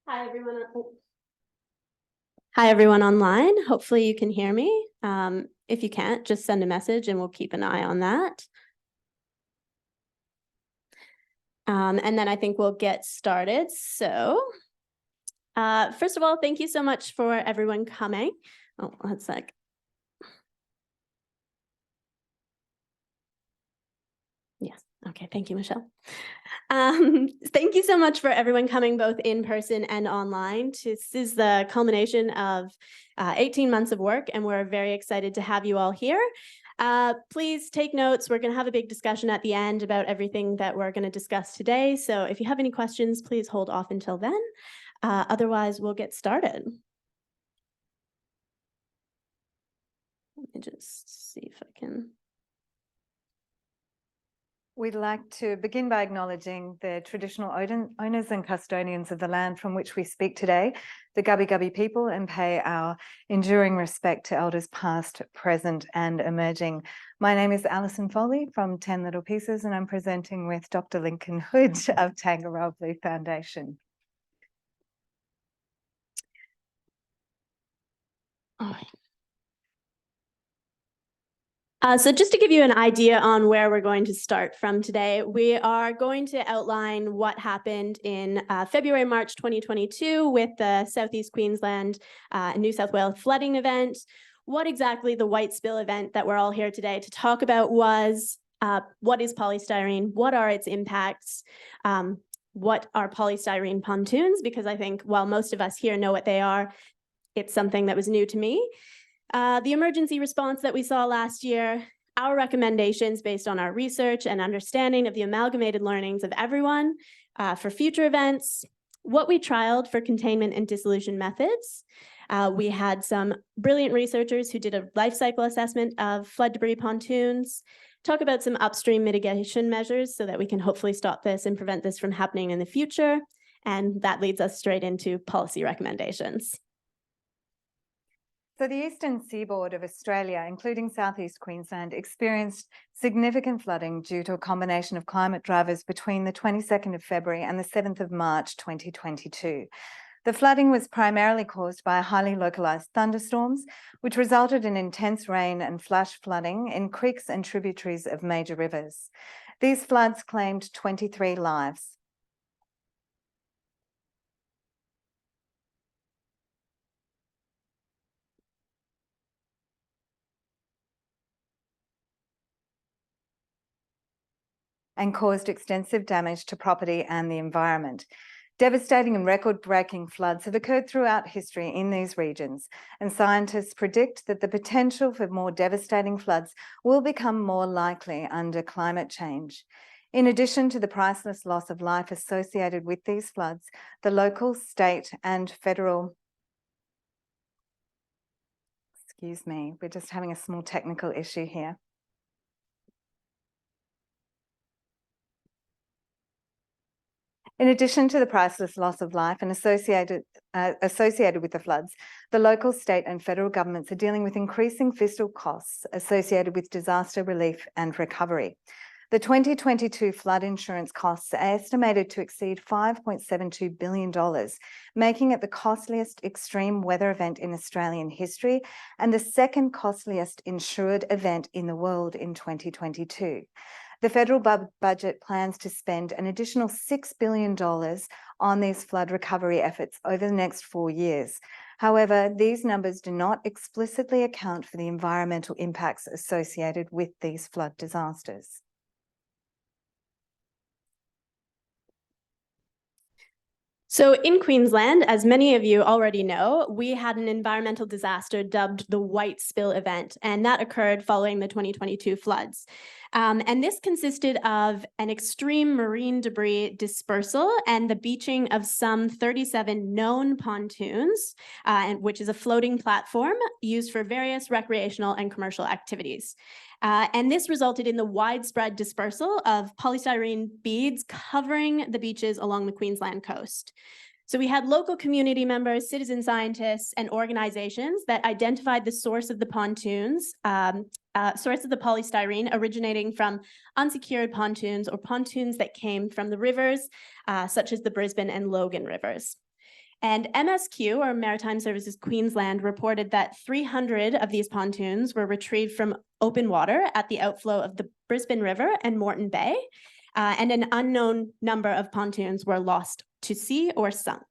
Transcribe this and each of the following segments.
Hi, everyone. Hi, everyone online. Hopefully you can hear me. If you can't, just send a message and we'll keep an eye on that. And then I think we'll get started. So first of all, thank you so much for everyone coming. Oh, one sec. Yes. Okay. Thank you, Michelle. Thank you so much for everyone coming both in person and online. This is the culmination of 18 months of work, and we're very excited to have you all here. Please take notes. We're going to have a big discussion at the end about everything that we're going to discuss today. So if you have any questions, please hold off until then. Otherwise, we'll get started. Let me just see if I can. We'd like to begin by acknowledging the traditional owners and custodians of the land from which we speak today, the Gubbi Gubbi people, and pay our enduring respect to elders past, present and emerging. My name is Alison Foley from 10 Little Pieces, and I'm presenting with Dr. Lincoln Hood of Tangaroa Blue Foundation. So just to give you an idea on where we're going to start from today, we are going to outline what happened in February, March 2022 with the South-east Queensland and New South Wales flooding event, what exactly the White Spill event that we're all here today to talk about was, what is polystyrene, what are its impacts, what are polystyrene pontoons, because I think while most of us here know what they are, it's something that was new to me. The emergency response that we saw last year, our recommendations based on our research and understanding of the amalgamated learnings of everyone for future events, what we trialed for containment and dissolution methods. We had some brilliant researchers who did a life cycle assessment of flood debris pontoons, talk about some upstream mitigation measures so that we can hopefully stop this and prevent this from happening in the future. And that leads us straight into policy recommendations. So the eastern seaboard of Australia, including southeast Queensland, experienced significant flooding due to a combination of climate drivers between the 22nd of February and the 7th of March 2022. The flooding was primarily caused by highly localised thunderstorms, which resulted in intense rain and flash flooding in creeks and tributaries of major rivers. These floods claimed 23 lives. And caused extensive damage to property and the environment. Devastating and record-breaking floods have occurred throughout history in these regions, and scientists predict that the potential for more devastating floods will become more likely under climate change. In addition to the priceless loss of life associated with these floods, the local, state and federal... Excuse me, we're just having a small technical issue here. In addition to the priceless loss of life and associated with the floods, the local, state and federal governments are dealing with increasing fiscal costs associated with disaster relief and recovery. The 2022 flood insurance costs are estimated to exceed $5.72 billion, making it the costliest extreme weather event in Australian history and the second costliest insured event in the world in 2022. The federal budget plans to spend an additional $6 billion on these flood recovery efforts over the next 4 years. However, these numbers do not explicitly account for the environmental impacts associated with these flood disasters. So in Queensland, as many of you already know, we had an environmental disaster dubbed the White Spill Event, and that occurred following the 2022 floods. And this consisted of an extreme marine debris dispersal and the beaching of some 37 known pontoons, which is a floating platform used for various recreational and commercial activities. And this resulted in the widespread dispersal of polystyrene beads covering the beaches along the Queensland coast. So we had local community members, citizen scientists, and organizations that identified the source of the pontoons, source of the polystyrene originating from unsecured pontoons or pontoons that came from the rivers, such as the Brisbane and Logan rivers. And MSQ, or Maritime Services Queensland, reported that 300 of these pontoons were retrieved from open water at the outflow of the Brisbane River and Moreton Bay, and an unknown number of pontoons were lost to sea or sunk.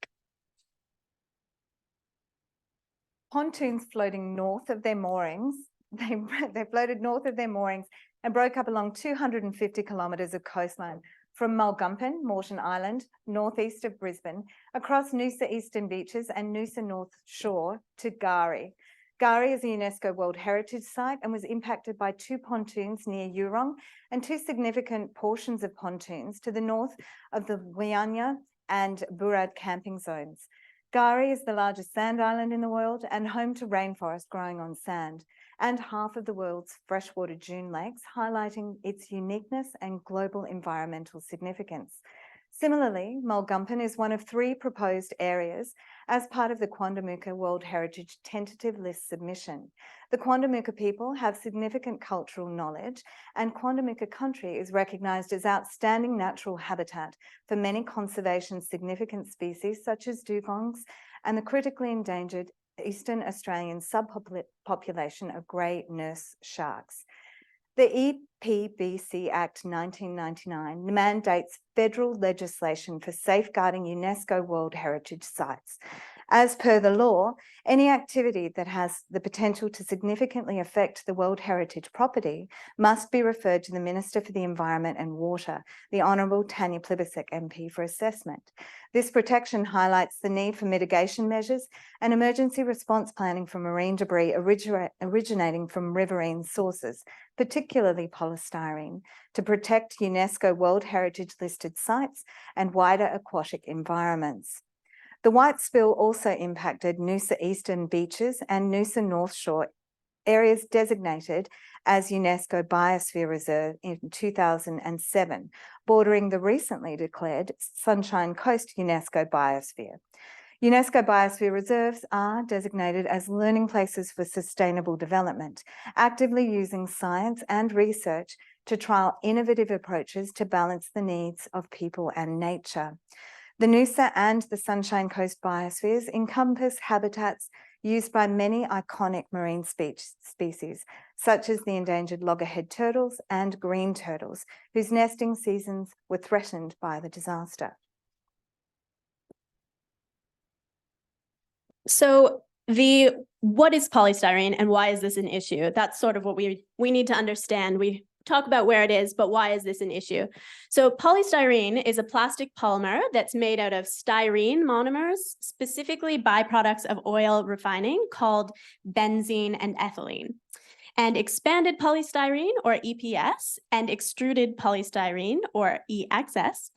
Pontoons floating north of their moorings, they floated north of their moorings and broke up along 250 kilometres of coastline from Mulgumpin, Moreton Island, northeast of Brisbane, across Noosa Eastern Beaches and Noosa North Shore to Gari. Gari is a UNESCO World Heritage Site and was impacted by 2 pontoons near Eurong and 2 significant portions of pontoons to the north of the Wianya and Burad camping zones. Gari is the largest sand island in the world and home to rainforest growing on sand, and half of the world's freshwater dune lakes, highlighting its uniqueness and global environmental significance. Similarly, Mulgumpin is one of 3 proposed areas as part of the Quandamooka World Heritage Tentative List submission. The Quandamooka people have significant cultural knowledge, and Quandamooka country is recognised as outstanding natural habitat for many conservation significant species such as dugongs and the critically endangered Eastern Australian subpopulation of grey nurse sharks. The EPBC Act 1999 mandates federal legislation for safeguarding UNESCO World Heritage Sites. As per the law, any activity that has the potential to significantly affect the World Heritage property must be referred to the Minister for the Environment and Water, the Honourable Tanya Plibersek MP, for assessment. This protection highlights the need for mitigation measures and emergency response planning for marine debris originating from riverine sources, particularly polystyrene, to protect UNESCO World Heritage listed sites and wider aquatic environments. The White Spill also impacted Noosa Eastern Beaches and Noosa North Shore, areas designated as UNESCO Biosphere Reserve in 2007, bordering the recently declared Sunshine Coast UNESCO Biosphere. UNESCO Biosphere Reserves are designated as learning places for sustainable development, actively using science and research to trial innovative approaches to balance the needs of people and nature. The Noosa and the Sunshine Coast biospheres encompass habitats used by many iconic marine species, such as the endangered loggerhead turtles and green turtles, whose nesting seasons were threatened by the disaster. So what is polystyrene and why is this an issue? That's sort of what we need to understand. We talk about where it is, but why is this an issue? So polystyrene is a plastic polymer that's made out of styrene monomers, specifically byproducts of oil refining called benzene and ethylene. And expanded polystyrene, or EPS, and extruded polystyrene, or EPS,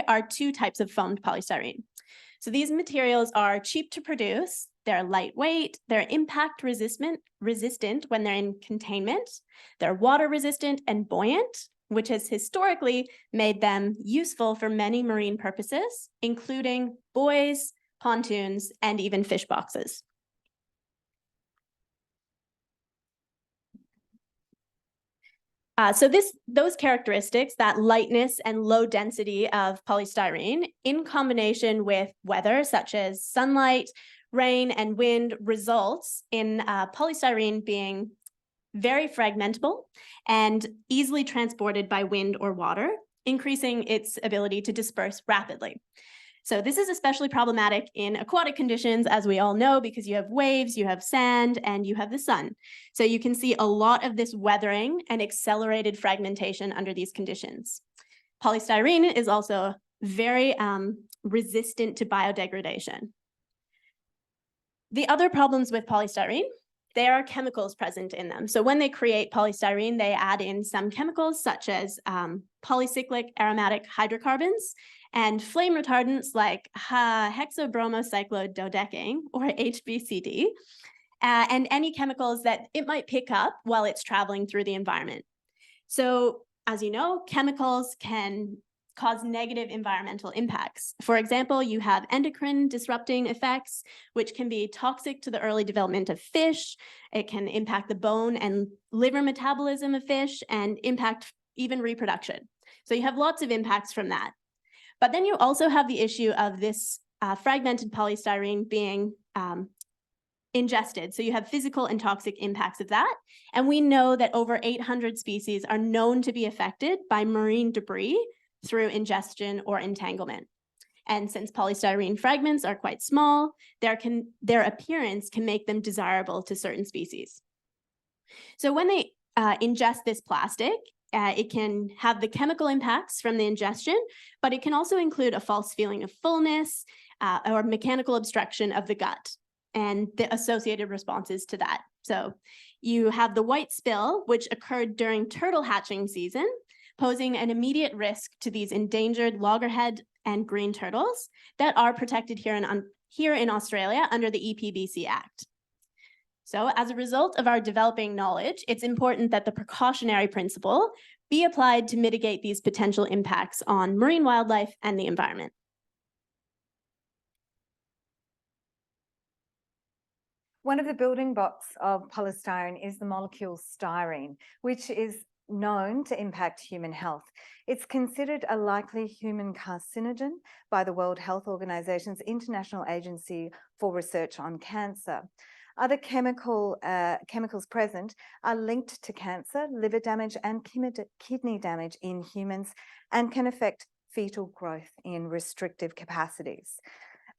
are 2 types of foamed polystyrene. So these materials are cheap to produce, they're lightweight, they're impact resistant when they're in containment, they're water resistant and buoyant, which has historically made them useful for many marine purposes, including buoys, pontoons, and even fish boxes. So those characteristics, that lightness and low density of polystyrene, in combination with weather such as sunlight, rain, and wind, results in polystyrene being very fragmentable and easily transported by wind or water, increasing its ability to disperse rapidly. So this is especially problematic in aquatic conditions, as we all know, because you have waves, you have sand, and you have the sun. So you can see a lot of this weathering and accelerated fragmentation under these conditions. Polystyrene is also very resistant to biodegradation. The other problems with polystyrene, there are chemicals present in them. So when they create polystyrene, they add in some chemicals such as polycyclic aromatic hydrocarbons and flame retardants like hexabromocyklododecaine, or HBCD, and any chemicals that it might pick up while it's traveling through the environment. So as you know, chemicals can cause negative environmental impacts. For example, you have endocrine disrupting effects, which can be toxic to the early development of fish. It can impact the bone and liver metabolism of fish and impact even reproduction. So you have lots of impacts from that. But then you also have the issue of this fragmented polystyrene being ingested. So you have physical and toxic impacts of that. And we know that over 800 species are known to be affected by marine debris through ingestion or entanglement. And since polystyrene fragments are quite small, their appearance can make them desirable to certain species. So when they ingest this plastic, it can have the chemical impacts from the ingestion, but it can also include a false feeling of fullness or mechanical obstruction of the gut and the associated responses to that. So you have the white spill, which occurred during turtle hatching season, posing an immediate risk to these endangered loggerhead and green turtles that are protected here in Australia under the EPBC Act. So as a result of our developing knowledge, it's important that the precautionary principle be applied to mitigate these potential impacts on marine wildlife and the environment. One of the building blocks of polystyrene is the molecule styrene, which is known to impact human health. It's considered a likely human carcinogen by the World Health Organization's International Agency for Research on Cancer. Other chemicals present are linked to cancer, liver damage, and kidney damage in humans, and can affect fetal growth in restrictive capacities.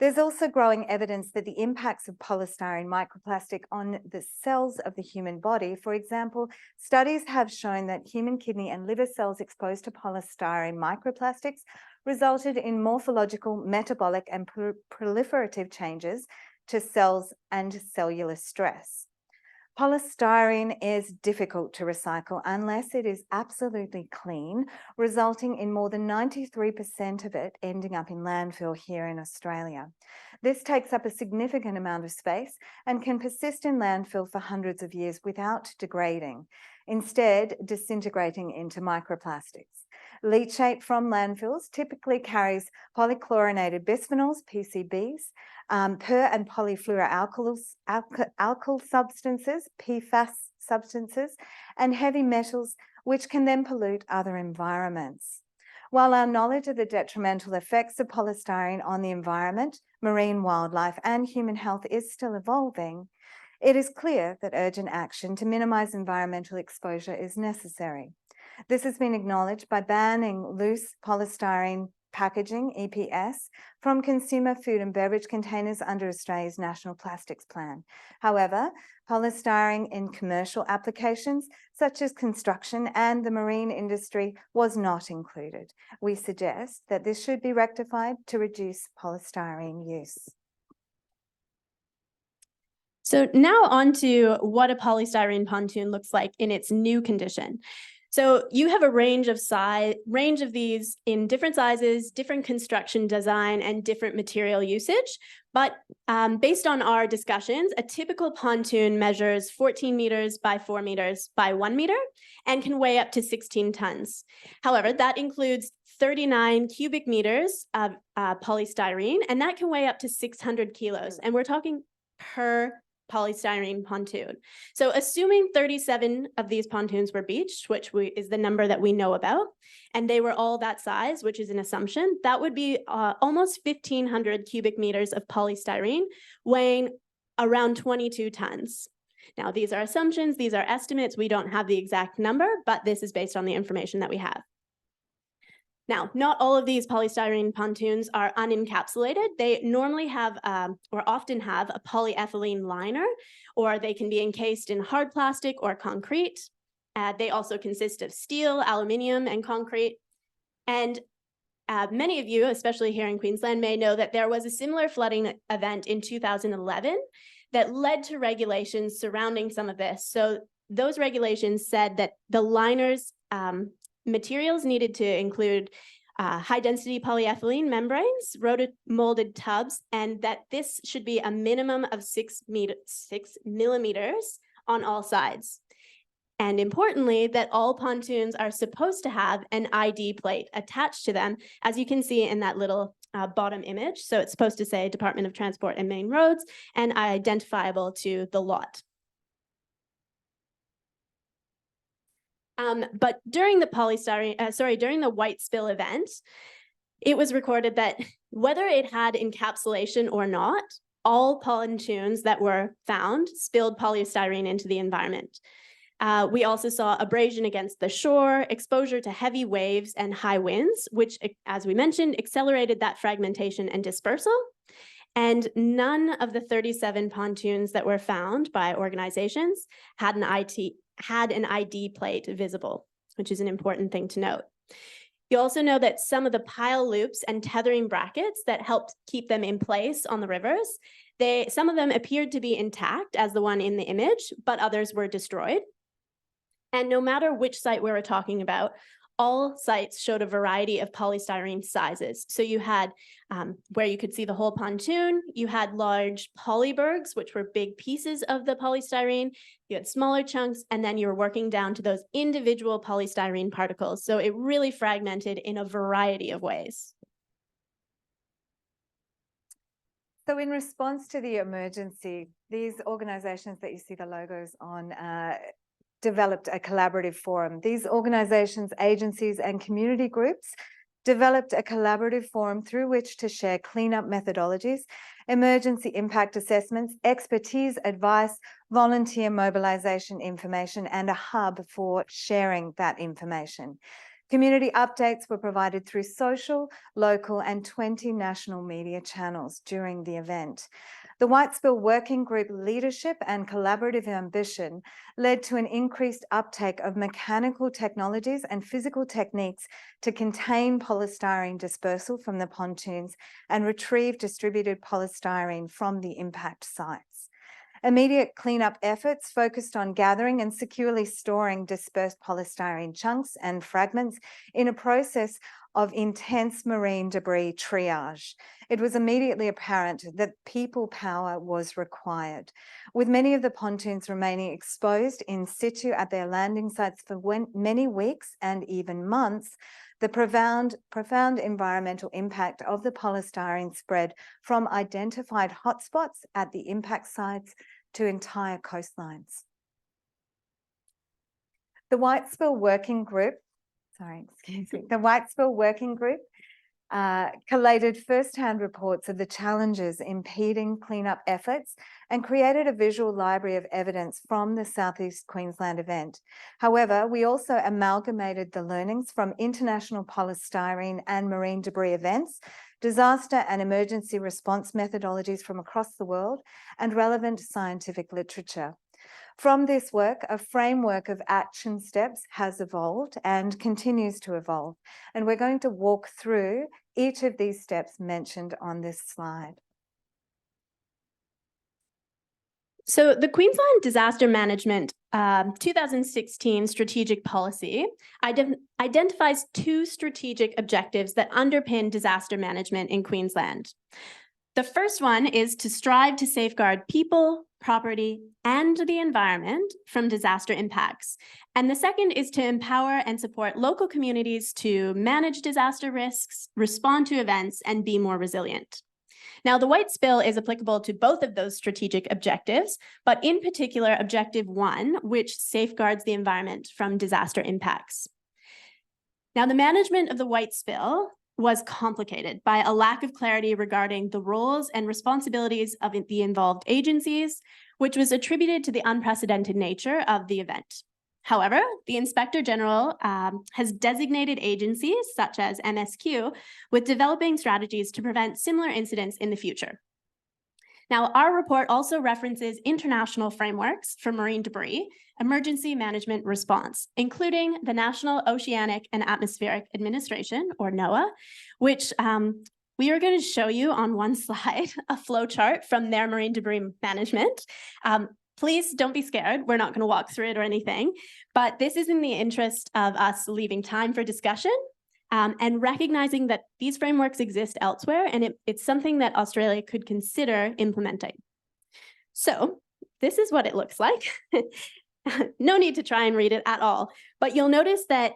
There's also growing evidence that the impacts of polystyrene microplastic on the cells of the human body, for example, studies have shown that human kidney and liver cells exposed to polystyrene microplastics resulted in morphological, metabolic, and proliferative changes to cells and cellular stress. Polystyrene is difficult to recycle unless it is absolutely clean, resulting in more than 93% of it ending up in landfill here in Australia. This takes up a significant amount of space and can persist in landfill for hundreds of years without degrading, instead disintegrating into microplastics. Leachate from landfills typically carries polychlorinated bisphenols, PCBs, per and polyfluoroalkyl substances, PFAS substances, and heavy metals, which can then pollute other environments. While our knowledge of the detrimental effects of polystyrene on the environment, marine wildlife, and human health is still evolving, it is clear that urgent action to minimize environmental exposure is necessary. This has been acknowledged by banning loose polystyrene packaging, EPS, from consumer food and beverage containers under Australia's National Plastics Plan. However, polystyrene in commercial applications, such as construction and the marine industry, was not included. We suggest that this should be rectified to reduce polystyrene use. So now on to what a polystyrene pontoon looks like in its new condition. So you have a range of these in different sizes, different construction design, and different material usage. But based on our discussions, a typical pontoon measures 14 meters by 4 meters by 1 meter and can weigh up to 16 tons. However, that includes 39 cubic meters of polystyrene, and that can weigh up to 600 kilos. And we're talking per polystyrene pontoon. So assuming 37 of these pontoons were beached, which is the number that we know about, and they were all that size, which is an assumption, that would be almost 1,500 cubic meters of polystyrene weighing around 22 tons. Now, these are assumptions, these are estimates, we don't have the exact number, but this is based on the information that we have. Now, not all of these polystyrene pontoons are unencapsulated. They normally have, or often have, a polyethylene liner, or they can be encased in hard plastic or concrete. They also consist of steel, aluminium, and concrete. And many of you, especially here in Queensland, may know that there was a similar flooding event in 2011 that led to regulations surrounding some of this. So those regulations said that the liners materials needed to include high-density polyethylene membranes, rotomolded tubs, and that this should be a minimum of 6 millimeters on all sides. And importantly, that all pontoons are supposed to have an ID plate attached to them, as you can see in that little bottom image. So it's supposed to say Department of Transport and Main Roads and identifiable to the lot. But during the during the white spill event, it was recorded that whether it had encapsulation or not, all pontoons that were found spilled polystyrene into the environment. We also saw abrasion against the shore, exposure to heavy waves and high winds, which, as we mentioned, accelerated that fragmentation and dispersal. And none of the 37 pontoons that were found by organizations had an ID plate visible, which is an important thing to note. You also know that some of the pile loops and tethering brackets that helped keep them in place on the rivers, some of them appeared to be intact, as the one in the image, but others were destroyed. And no matter which site we were talking about, all sites showed a variety of polystyrene sizes. So you had where you could see the whole pontoon, you had large polybergs, which were big pieces of the polystyrene, you had smaller chunks, and then you were working down to those individual polystyrene particles. So it really fragmented in a variety of ways. So in response to the emergency, these organizations that you see the logos on developed a collaborative forum. These organizations, agencies, and community groups developed a collaborative forum through which to share cleanup methodologies, emergency impact assessments, expertise, advice, volunteer mobilization information, and a hub for sharing that information. Community updates were provided through social, local, and 20 national media channels during the event. The White Spill Working Group leadership and collaborative ambition led to an increased uptake of mechanical technologies and physical techniques to contain polystyrene dispersal from the pontoons and retrieve distributed polystyrene from the impact sites. Immediate cleanup efforts focused on gathering and securely storing dispersed polystyrene chunks and fragments in a process of intense marine debris triage. It was immediately apparent that people power was required. With many of the pontoons remaining exposed in situ at their landing sites for many weeks and even months, the profound environmental impact of the polystyrene spread from identified hotspots at the impact sites to entire coastlines. The White Spill Working Group, the White Spill Working Group collated first-hand reports of the challenges impeding cleanup efforts and created a visual library of evidence from the South-east Queensland event. However, we also amalgamated the learnings from international polystyrene and marine debris events, disaster and emergency response methodologies from across the world, and relevant scientific literature. From this work, a framework of action steps has evolved and continues to evolve, and we're going to walk through each of these steps mentioned on this slide. So the Queensland Disaster Management 2016 strategic policy identifies two strategic objectives that underpin disaster management in Queensland. The first one is to strive to safeguard people, property, and the environment from disaster impacts. And the second is to empower and support local communities to manage disaster risks, respond to events, and be more resilient. Now, the White Spill is applicable to both of those strategic objectives, but in particular, Objective 1, which safeguards the environment from disaster impacts. Now, the management of the White Spill was complicated by a lack of clarity regarding the roles and responsibilities of the involved agencies, which was attributed to the unprecedented nature of the event. However, the Inspector General has designated agencies, such as MSQ, with developing strategies to prevent similar incidents in the future. Now, our report also references international frameworks for marine debris, emergency management response, including the National Oceanic and Atmospheric Administration, or NOAA, which we are going to show you on one slide, a flow chart from their marine debris management. Please don't be scared. We're not going to walk through it or anything, but this is in the interest of us leaving time for discussion and recognizing that these frameworks exist elsewhere, and it's something that Australia could consider implementing. So this is what it looks like. No need to try and read it at all, but you'll notice that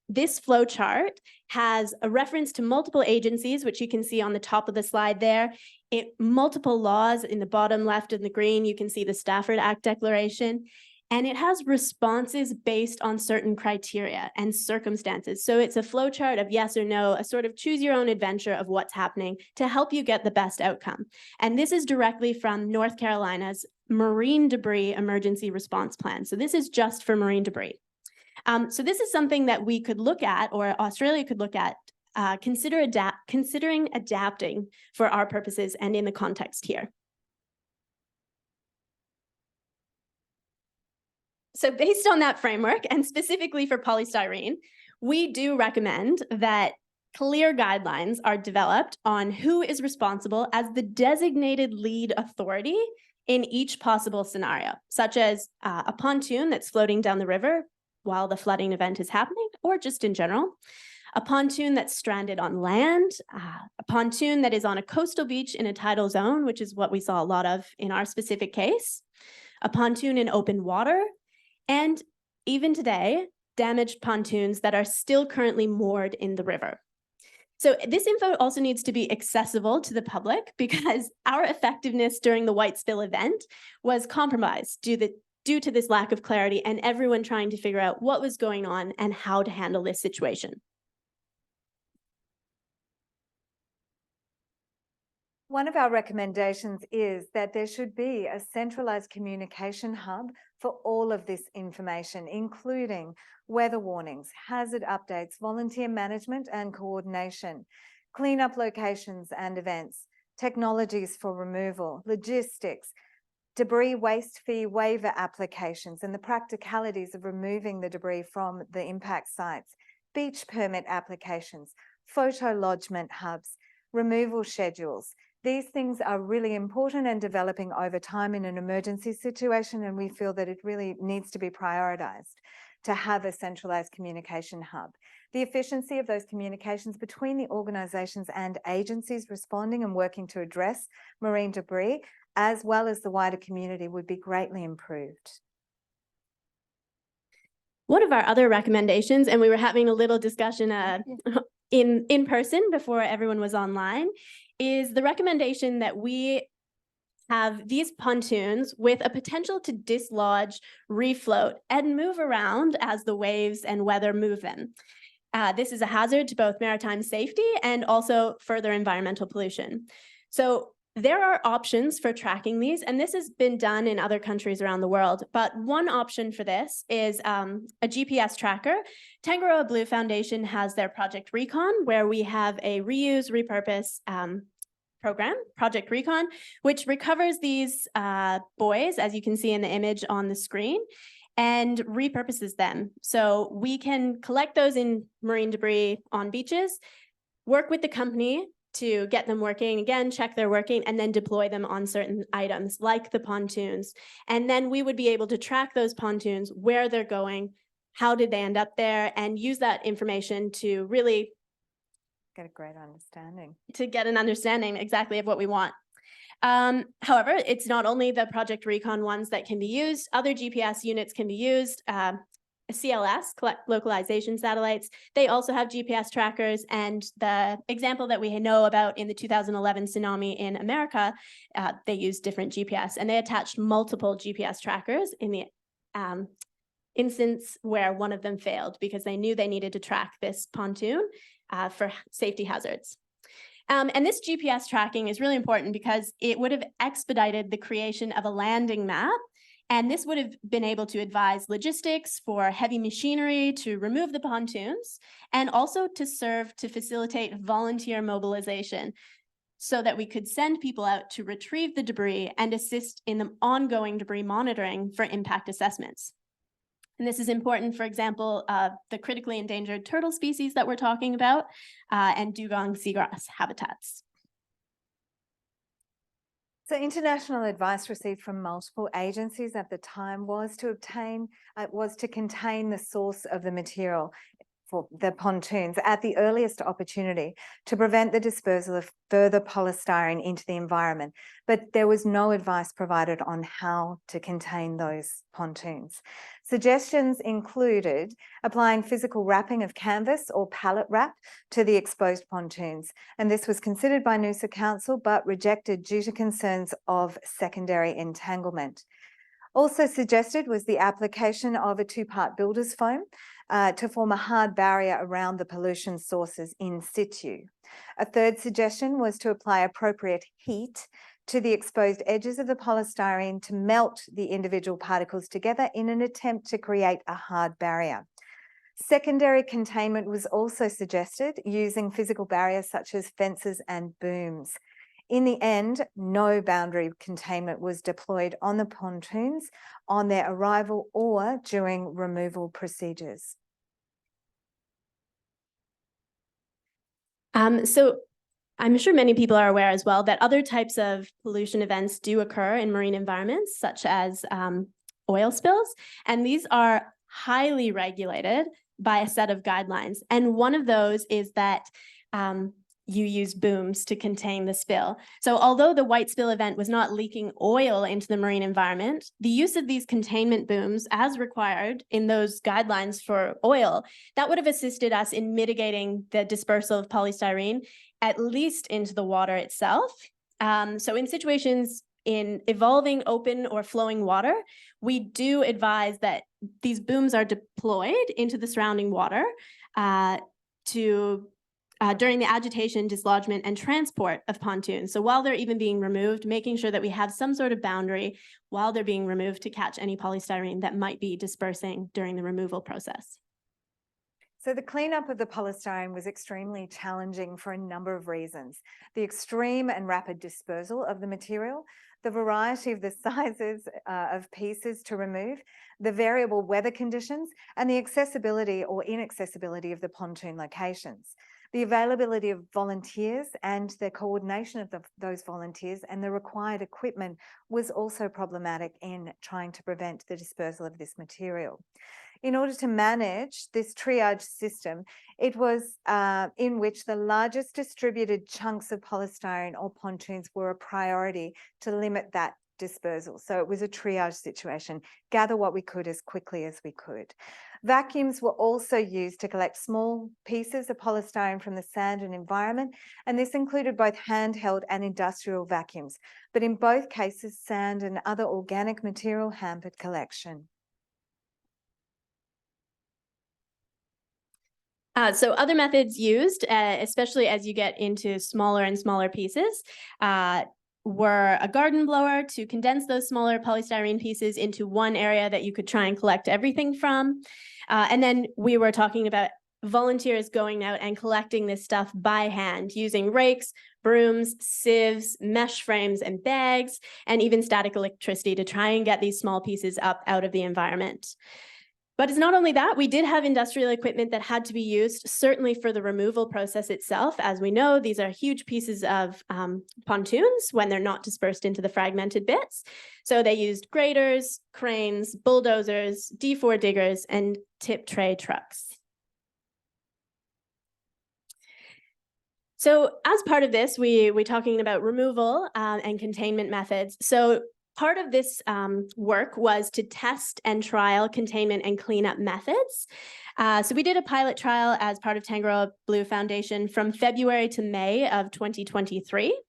this flow chart has a reference to multiple agencies, which you can see on the top of the slide there. Multiple laws in the bottom left in the green, you can see the Stafford Act Declaration. And it has responses based on certain criteria and circumstances. So it's a flowchart of yes or no, a sort of choose your own adventure of what's happening to help you get the best outcome. And this is directly from North Carolina's Marine Debris Emergency Response Plan. So this is just for marine debris. So this is something that we could look at, or Australia could look at, considering adapting for our purposes and in the context here. So based on that framework, and specifically for polystyrene, we do recommend that clear guidelines are developed on who is responsible as the designated lead authority in each possible scenario, such as a pontoon that's floating down the river while the flooding event is happening, or just in general, a pontoon that's stranded on land, a pontoon that is on a coastal beach in a tidal zone, which is what we saw a lot of in our specific case, a pontoon in open water, and even today, damaged pontoons that are still currently moored in the river. So this info also needs to be accessible to the public because our effectiveness during the White Spill event was compromised due to this lack of clarity and everyone trying to figure out what was going on and how to handle this situation. One of our recommendations is that there should be a centralised communication hub for all of this information, including weather warnings, hazard updates, volunteer management and coordination, cleanup locations and events, technologies for removal, logistics, debris waste fee waiver applications and the practicalities of removing the debris from the impact sites, beach permit applications, photo lodgement hubs, removal schedules. These things are really important and developing over time in an emergency situation, and we feel that it really needs to be prioritised to have a centralised communication hub. The efficiency of those communications between the organisations and agencies responding and working to address marine debris, as well as the wider community, would be greatly improved. One of our other recommendations, and we were having a little discussion in person before everyone was online, is the recommendation that we have these pontoons with a potential to dislodge, refloat, and move around as the waves and weather move them. This is a hazard to both maritime safety and also further environmental pollution. So there are options for tracking these, and this has been done in other countries around the world. But one option for this is a GPS tracker. Tangaroa Blue Foundation has their Project Recon, where we have a reuse, repurpose program, Project Recon, which recovers these buoys, as you can see in the image on the screen, and repurposes them. So we can collect those in marine debris on beaches, work with the company to get them working, again, check they're working, and then deploy them on certain items like the pontoons. And then we would be able to track those pontoons, where they're going, how did they end up there, and use that information to really get a great understanding. To get an understanding exactly of what we want. However, it's not only the Project Recon ones that can be used. Other GPS units can be used. CLS, localization satellites, they also have GPS trackers, and the example that we know about in the 2011 tsunami in America, they used different GPS, and they attached multiple GPS trackers in the instance where one of them failed because they knew they needed to track this pontoon for safety hazards. And this GPS tracking is really important because it would have expedited the creation of a landing map. And this would have been able to advise logistics for heavy machinery to remove the pontoons, and also to serve to facilitate volunteer mobilization so that we could send people out to retrieve the debris and assist in the ongoing debris monitoring for impact assessments. And this is important, for example, the critically endangered turtle species that we're talking about, and dugong seagrass habitats. So international advice received from multiple agencies at the time was to contain the source of the material for the pontoons at the earliest opportunity to prevent the dispersal of further polystyrene into the environment. But there was no advice provided on how to contain those pontoons. Suggestions included applying physical wrapping of canvas or pallet wrap to the exposed pontoons. And this was considered by Noosa Council, but rejected due to concerns of secondary entanglement. Also suggested was the application of a two-part builder's foam to form a hard barrier around the pollution sources in situ. A third suggestion was to apply appropriate heat to the exposed edges of the polystyrene to melt the individual particles together in an attempt to create a hard barrier. Secondary containment was also suggested using physical barriers such as fences and booms. In the end, no boundary containment was deployed on the pontoons on their arrival or during removal procedures. So I'm sure many people are aware as well that other types of pollution events do occur in marine environments, such as oil spills, and these are highly regulated by a set of guidelines. And one of those is that you use booms to contain the spill. So although the White Spill event was not leaking oil into the marine environment, the use of these containment booms as required in those guidelines for oil, that would have assisted us in mitigating the dispersal of polystyrene at least into the water itself. So in situations in evolving open or flowing water, we do advise that these booms are deployed into the surrounding water during the agitation, dislodgement, and transport of pontoons. So while they're even being removed, making sure that we have some sort of boundary while they're being removed to catch any polystyrene that might be dispersing during the removal process. So the cleanup of the polystyrene was extremely challenging for a number of reasons. The extreme and rapid dispersal of the material, the variety of the sizes of pieces to remove, the variable weather conditions, and the accessibility or inaccessibility of the pontoon locations. The availability of volunteers and the coordination of those volunteers and the required equipment was also problematic in trying to prevent the dispersal of this material. In order to manage this triage system, it was in which the largest distributed chunks of polystyrene or pontoons were a priority to limit that dispersal. So it was a triage situation, gather what we could as quickly as we could. Vacuums were also used to collect small pieces of polystyrene from the sand and environment, and this included both handheld and industrial vacuums. But in both cases, sand and other organic material hampered collection. So other methods used, especially as you get into smaller and smaller pieces, were a garden blower to condense those smaller polystyrene pieces into one area that you could try and collect everything from. And then we were talking about volunteers going out and collecting this stuff by hand using rakes, brooms, sieves, mesh frames and bags, and even static electricity to try and get these small pieces up out of the environment. But it's not only that, we did have industrial equipment that had to be used, certainly for the removal process itself. As we know, these are huge pieces of pontoons when they're not dispersed into the fragmented bits. So they used graders, cranes, bulldozers, D4 diggers, and tip tray trucks. So as part of this, we're talking about removal and containment methods. So part of this work was to test and trial containment and cleanup methods. So we did a pilot trial as part of Tangaroa Blue Foundation from February to May of 2023.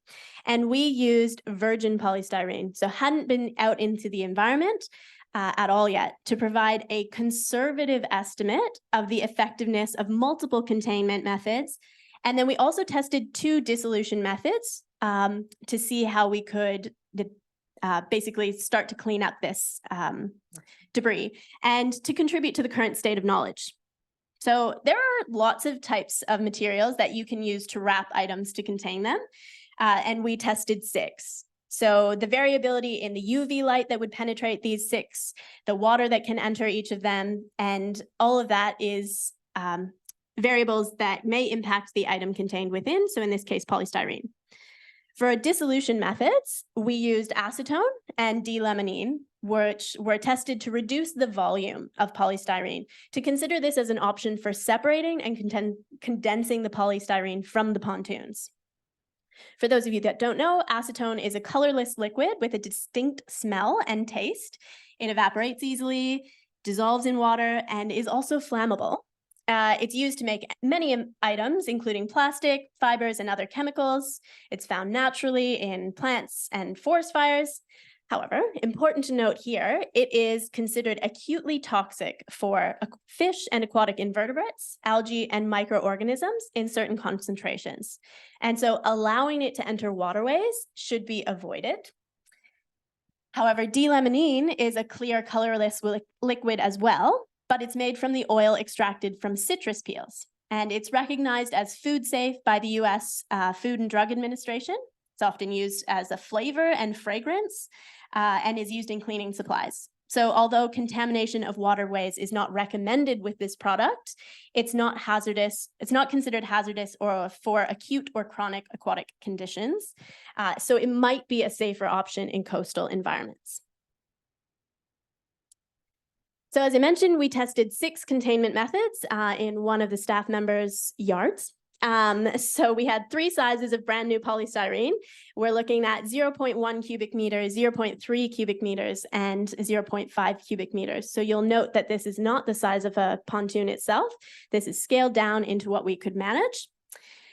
And we used virgin polystyrene, so hadn't been out into the environment at all yet, to provide a conservative estimate of the effectiveness of multiple containment methods. And then we also tested 2 dissolution methods to see how we could basically start to clean up this debris and to contribute to the current state of knowledge. So there are lots of types of materials that you can use to wrap items to contain them, and we tested 6. So the variability in the UV light that would penetrate these 6, the water that can enter each of them, and all of that is variables that may impact the item contained within, so in this case, polystyrene. For dissolution methods, we used acetone and D-limonene, which were tested to reduce the volume of polystyrene, to consider this as an option for separating and condensing the polystyrene from the pontoons. For those of you that don't know, acetone is a colorless liquid with a distinct smell and taste. It evaporates easily, dissolves in water, and is also flammable. It's used to make many items, including plastic, fibers, and other chemicals. It's found naturally in plants and forest fires. However, important to note here, it is considered acutely toxic for fish and aquatic invertebrates, algae, and microorganisms in certain concentrations. And so allowing it to enter waterways should be avoided. However, D-limonene is a clear, colorless liquid as well, but it's made from the oil extracted from citrus peels. And it's recognized as food safe by the US Food and Drug Administration. It's often used as a flavor and fragrance and is used in cleaning supplies. So although contamination of waterways is not recommended with this product, it's not hazardous. It's not considered hazardous or for acute or chronic aquatic conditions. So it might be a safer option in coastal environments. So as I mentioned, we tested 6 containment methods in one of the staff members' yards. So we had 3 sizes of brand new polystyrene. We're looking at 0.1 cubic meters, 0.3 cubic meters, and 0.5 cubic meters. So you'll note that this is not the size of a pontoon itself. This is scaled down into what we could manage.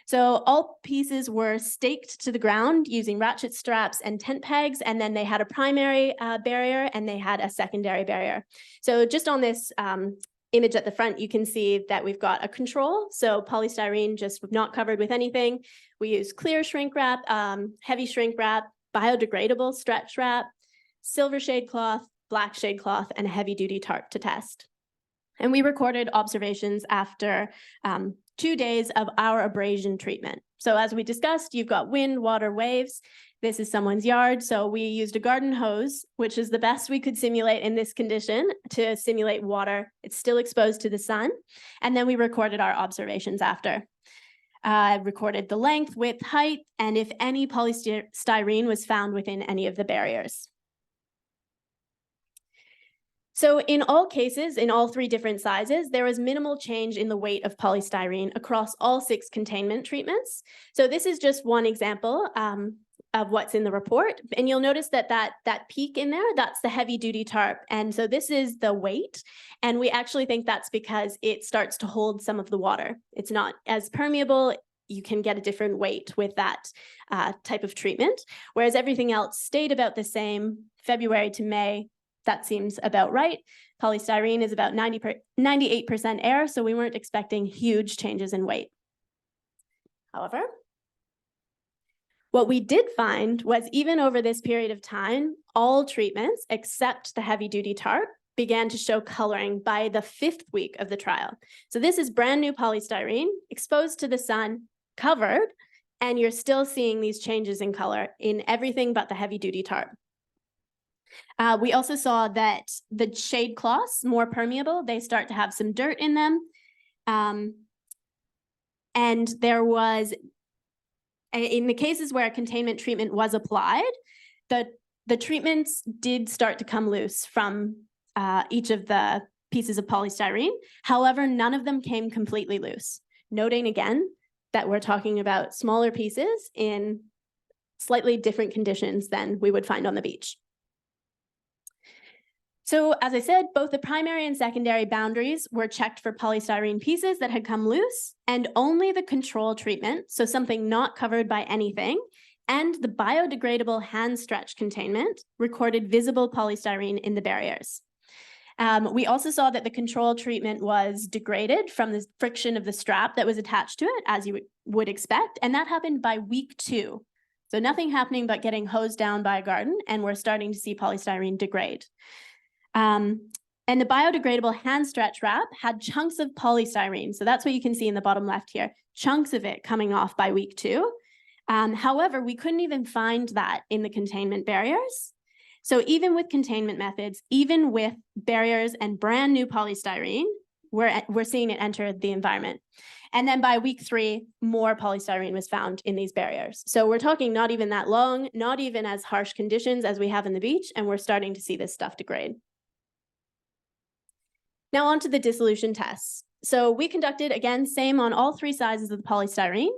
So all pieces were staked to the ground using ratchet straps and tent pegs, and then they had a primary barrier and they had a secondary barrier. So just on this image at the front, you can see that we've got a control. So polystyrene just not covered with anything. We use clear shrink wrap, heavy shrink wrap, biodegradable stretch wrap, silver shade cloth, black shade cloth, and a heavy duty tarp to test. And we recorded observations after 2 days of our abrasion treatment. So as we discussed, you've got wind, water, waves. This is someone's yard. So we used a garden hose, which is the best we could simulate in this condition to simulate water. It's still exposed to the sun. And then we recorded our observations after. Recorded the length, width, height, and if any polystyrene was found within any of the barriers. So in all cases, in all 3 different sizes, there was minimal change in the weight of polystyrene across all 6 containment treatments. So this is just one example of what's in the report. And you'll notice that that peak in there, that's the heavy duty tarp. And so this is the weight. And we actually think that's because it starts to hold some of the water. It's not as permeable. You can get a different weight with that type of treatment, whereas everything else stayed about the same February to May. That seems about right. Polystyrene is about 98% air, so we weren't expecting huge changes in weight. However, what we did find was even over this period of time, all treatments except the heavy-duty tarp began to show coloring by the 5th week of the trial. So this is brand new polystyrene, exposed to the sun, covered, and you're still seeing these changes in color in everything but the heavy-duty tarp. We also saw that the shade cloths, more permeable, they start to have some dirt in them. And there was, in the cases where a containment treatment was applied, the treatments did start to come loose from each of the pieces of polystyrene. However, none of them came completely loose. Noting again that we're talking about smaller pieces in slightly different conditions than we would find on the beach. So as I said, both the primary and secondary boundaries were checked for polystyrene pieces that had come loose, and only the control treatment, so something not covered by anything, and the biodegradable hand stretch containment recorded visible polystyrene in the barriers. We also saw that the control treatment was degraded from the friction of the strap that was attached to it, as you would expect, and that happened by week 2. So nothing happening but getting hosed down by a garden, and we're starting to see polystyrene degrade. And the biodegradable hand stretch wrap had chunks of polystyrene. So that's what you can see in the bottom left here, chunks of it coming off by week 2. However, we couldn't even find that in the containment barriers. So even with containment methods, even with barriers and brand new polystyrene, we're seeing it enter the environment. And then by week 3, more polystyrene was found in these barriers. So we're talking not even that long, not even as harsh conditions as we have in the beach, and we're starting to see this stuff degrade. Now on to the dissolution tests. So we conducted, again, same on all 3 sizes of the polystyrene.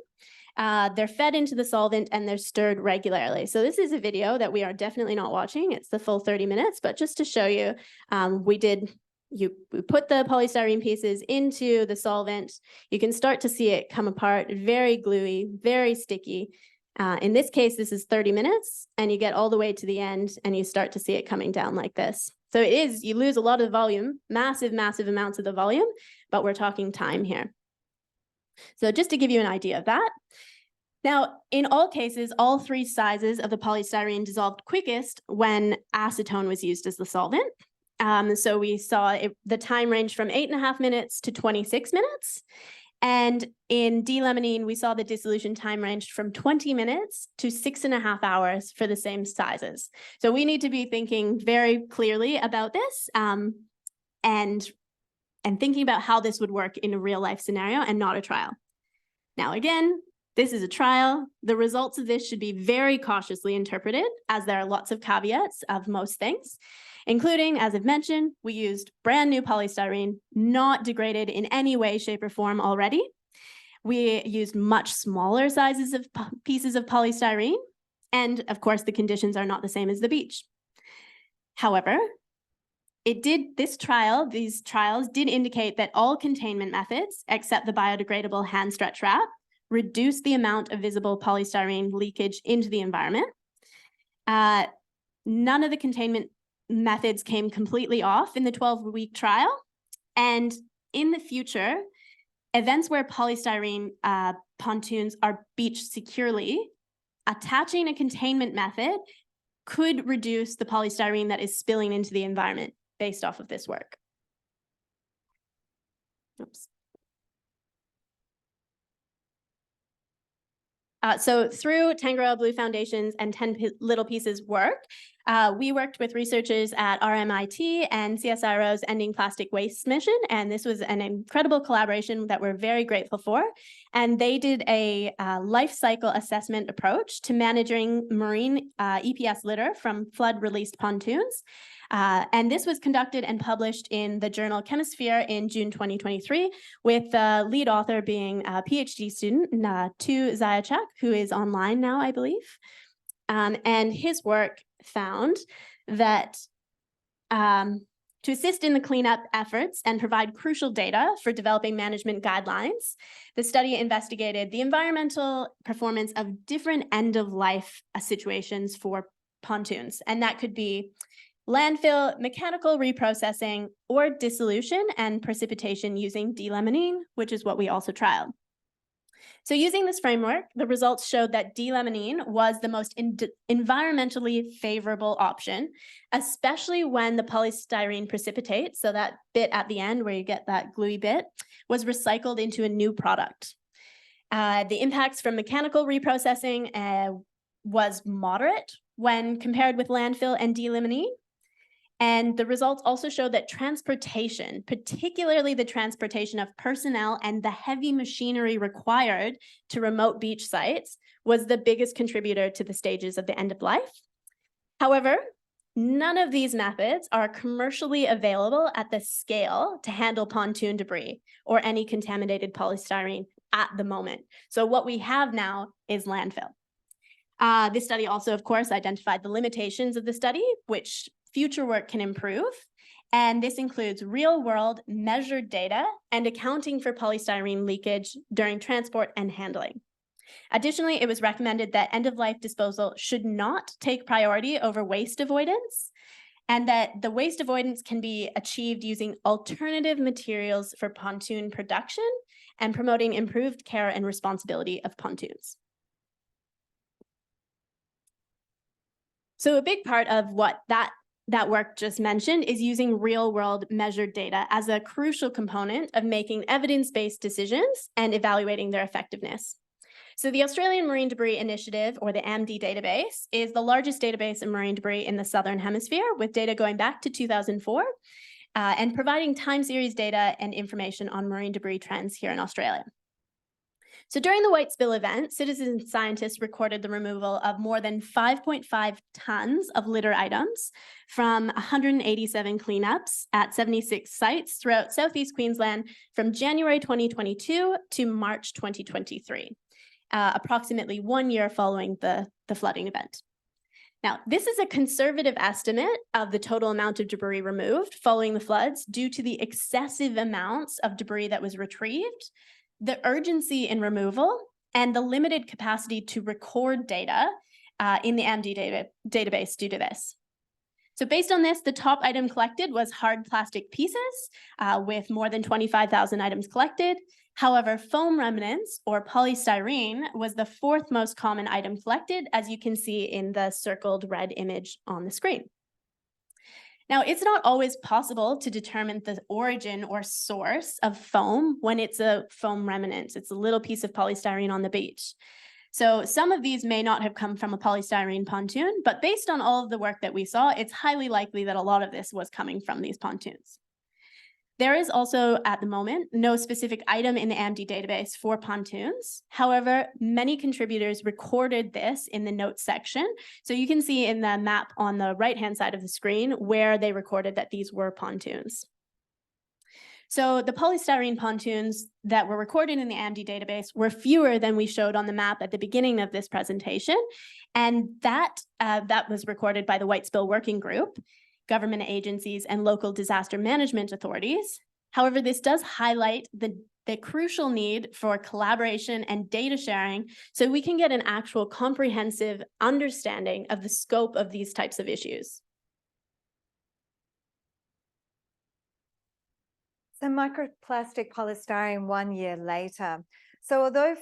They're fed into the solvent and they're stirred regularly. So this is a video that we are definitely not watching. It's the full 30 minutes, but just to show you, we put the polystyrene pieces into the solvent. You can start to see it come apart, very gluey, very sticky. In this case, this is 30 minutes, and you get all the way to the end and you start to see it coming down like this. So you lose a lot of volume, massive amounts of the volume, but we're talking time here. So just to give you an idea of that. Now, in all cases, all three sizes of the polystyrene dissolved quickest when acetone was used as the solvent. So we saw the time range from 8.5 minutes to 26 minutes. And in D-limonene, we saw the dissolution time ranged from 20 minutes to 6.5 hours for the same sizes. So we need to be thinking very clearly about this and thinking about how this would work in a real life scenario and not a trial. Now, again, this is a trial. The results of this should be very cautiously interpreted, as there are lots of caveats of most things, including, as I've mentioned, we used brand new polystyrene, not degraded in any way, shape, or form already. We used much smaller sizes of pieces of polystyrene, and of course, the conditions are not the same as the beach. However, these trials did indicate that all containment methods, except the biodegradable hand stretch wrap, reduce the amount of visible polystyrene leakage into the environment. None of the containment methods came completely off in the 12-week trial. And in the future, events where polystyrene pontoons are beached securely, attaching a containment method could reduce the polystyrene that is spilling into the environment based off of this work. Oops. So through Tangaroa Blue Foundation's and 10 Little Pieces work, we worked with researchers at RMIT and CSIRO's Ending Plastic Waste mission, and this was an incredible collaboration that we're very grateful for. And they did a life cycle assessment approach to managing marine EPS litter from flood-released pontoons. And this was conducted and published in the journal Chemisphere in June 2023, with the lead author being a PhD student, Tu Zayachak, who is online now, I believe. And his work found that to assist in the cleanup efforts and provide crucial data for developing management guidelines, the study investigated the environmental performance of different end-of-life situations for pontoons. And that could be landfill, mechanical reprocessing, or dissolution and precipitation using D-limonene, which is what we also trialed. So using this framework, the results showed that D-limonene was the most environmentally favorable option, especially when the polystyrene precipitate, so that bit at the end where you get that gluey bit, was recycled into a new product. The impacts from mechanical reprocessing was moderate when compared with landfill and D-limonene. And the results also showed that transportation, particularly the transportation of personnel and the heavy machinery required to remote beach sites, was the biggest contributor to the stages of the end of life. However, none of these methods are commercially available at the scale to handle pontoon debris or any contaminated polystyrene at the moment. So what we have now is landfill. This study also, of course, identified the limitations of the study, which future work can improve. And this includes real-world measured data and accounting for polystyrene leakage during transport and handling. Additionally, it was recommended that end-of-life disposal should not take priority over waste avoidance, and that the waste avoidance can be achieved using alternative materials for pontoon production and promoting improved care and responsibility of pontoons. So a big part of what that work just mentioned is using real-world measured data as a crucial component of making evidence-based decisions and evaluating their effectiveness. So the Australian Marine Debris Initiative, or the AMD database, is the largest database of marine debris in the Southern Hemisphere, with data going back to 2004, and providing time series data and information on marine debris trends here in Australia. So during the White Spill event, citizen scientists recorded the removal of more than 5.5 tons of litter items from 187 cleanups at 76 sites throughout South-east Queensland from January 2022 to March 2023, approximately 1 year following the flooding event. Now, this is a conservative estimate of the total amount of debris removed following the floods due to the excessive amounts of debris that was retrieved, the urgency in removal, and the limited capacity to record data in the AMD database due to this. So based on this, the top item collected was hard plastic pieces with more than 25,000 items collected. However, foam remnants or polystyrene was the fourth most common item collected, as you can see in the circled red image on the screen. Now, it's not always possible to determine the origin or source of foam when it's a foam remnant. It's a little piece of polystyrene on the beach. So some of these may not have come from a polystyrene pontoon, but based on all of the work that we saw, it's highly likely that a lot of this was coming from these pontoons. There is also, at the moment, no specific item in the AMD database for pontoons. However, many contributors recorded this in the notes section. So you can see in the map on the right-hand side of the screen where they recorded that these were pontoons. So the polystyrene pontoons that were recorded in the AMD database were fewer than we showed on the map at the beginning of this presentation. And that was recorded by the White Spill Working Group, government agencies, and local disaster management authorities. However, this does highlight the crucial need for collaboration and data sharing so we can get an actual comprehensive understanding of the scope of these types of issues. So microplastic polystyrene 1 year later. So although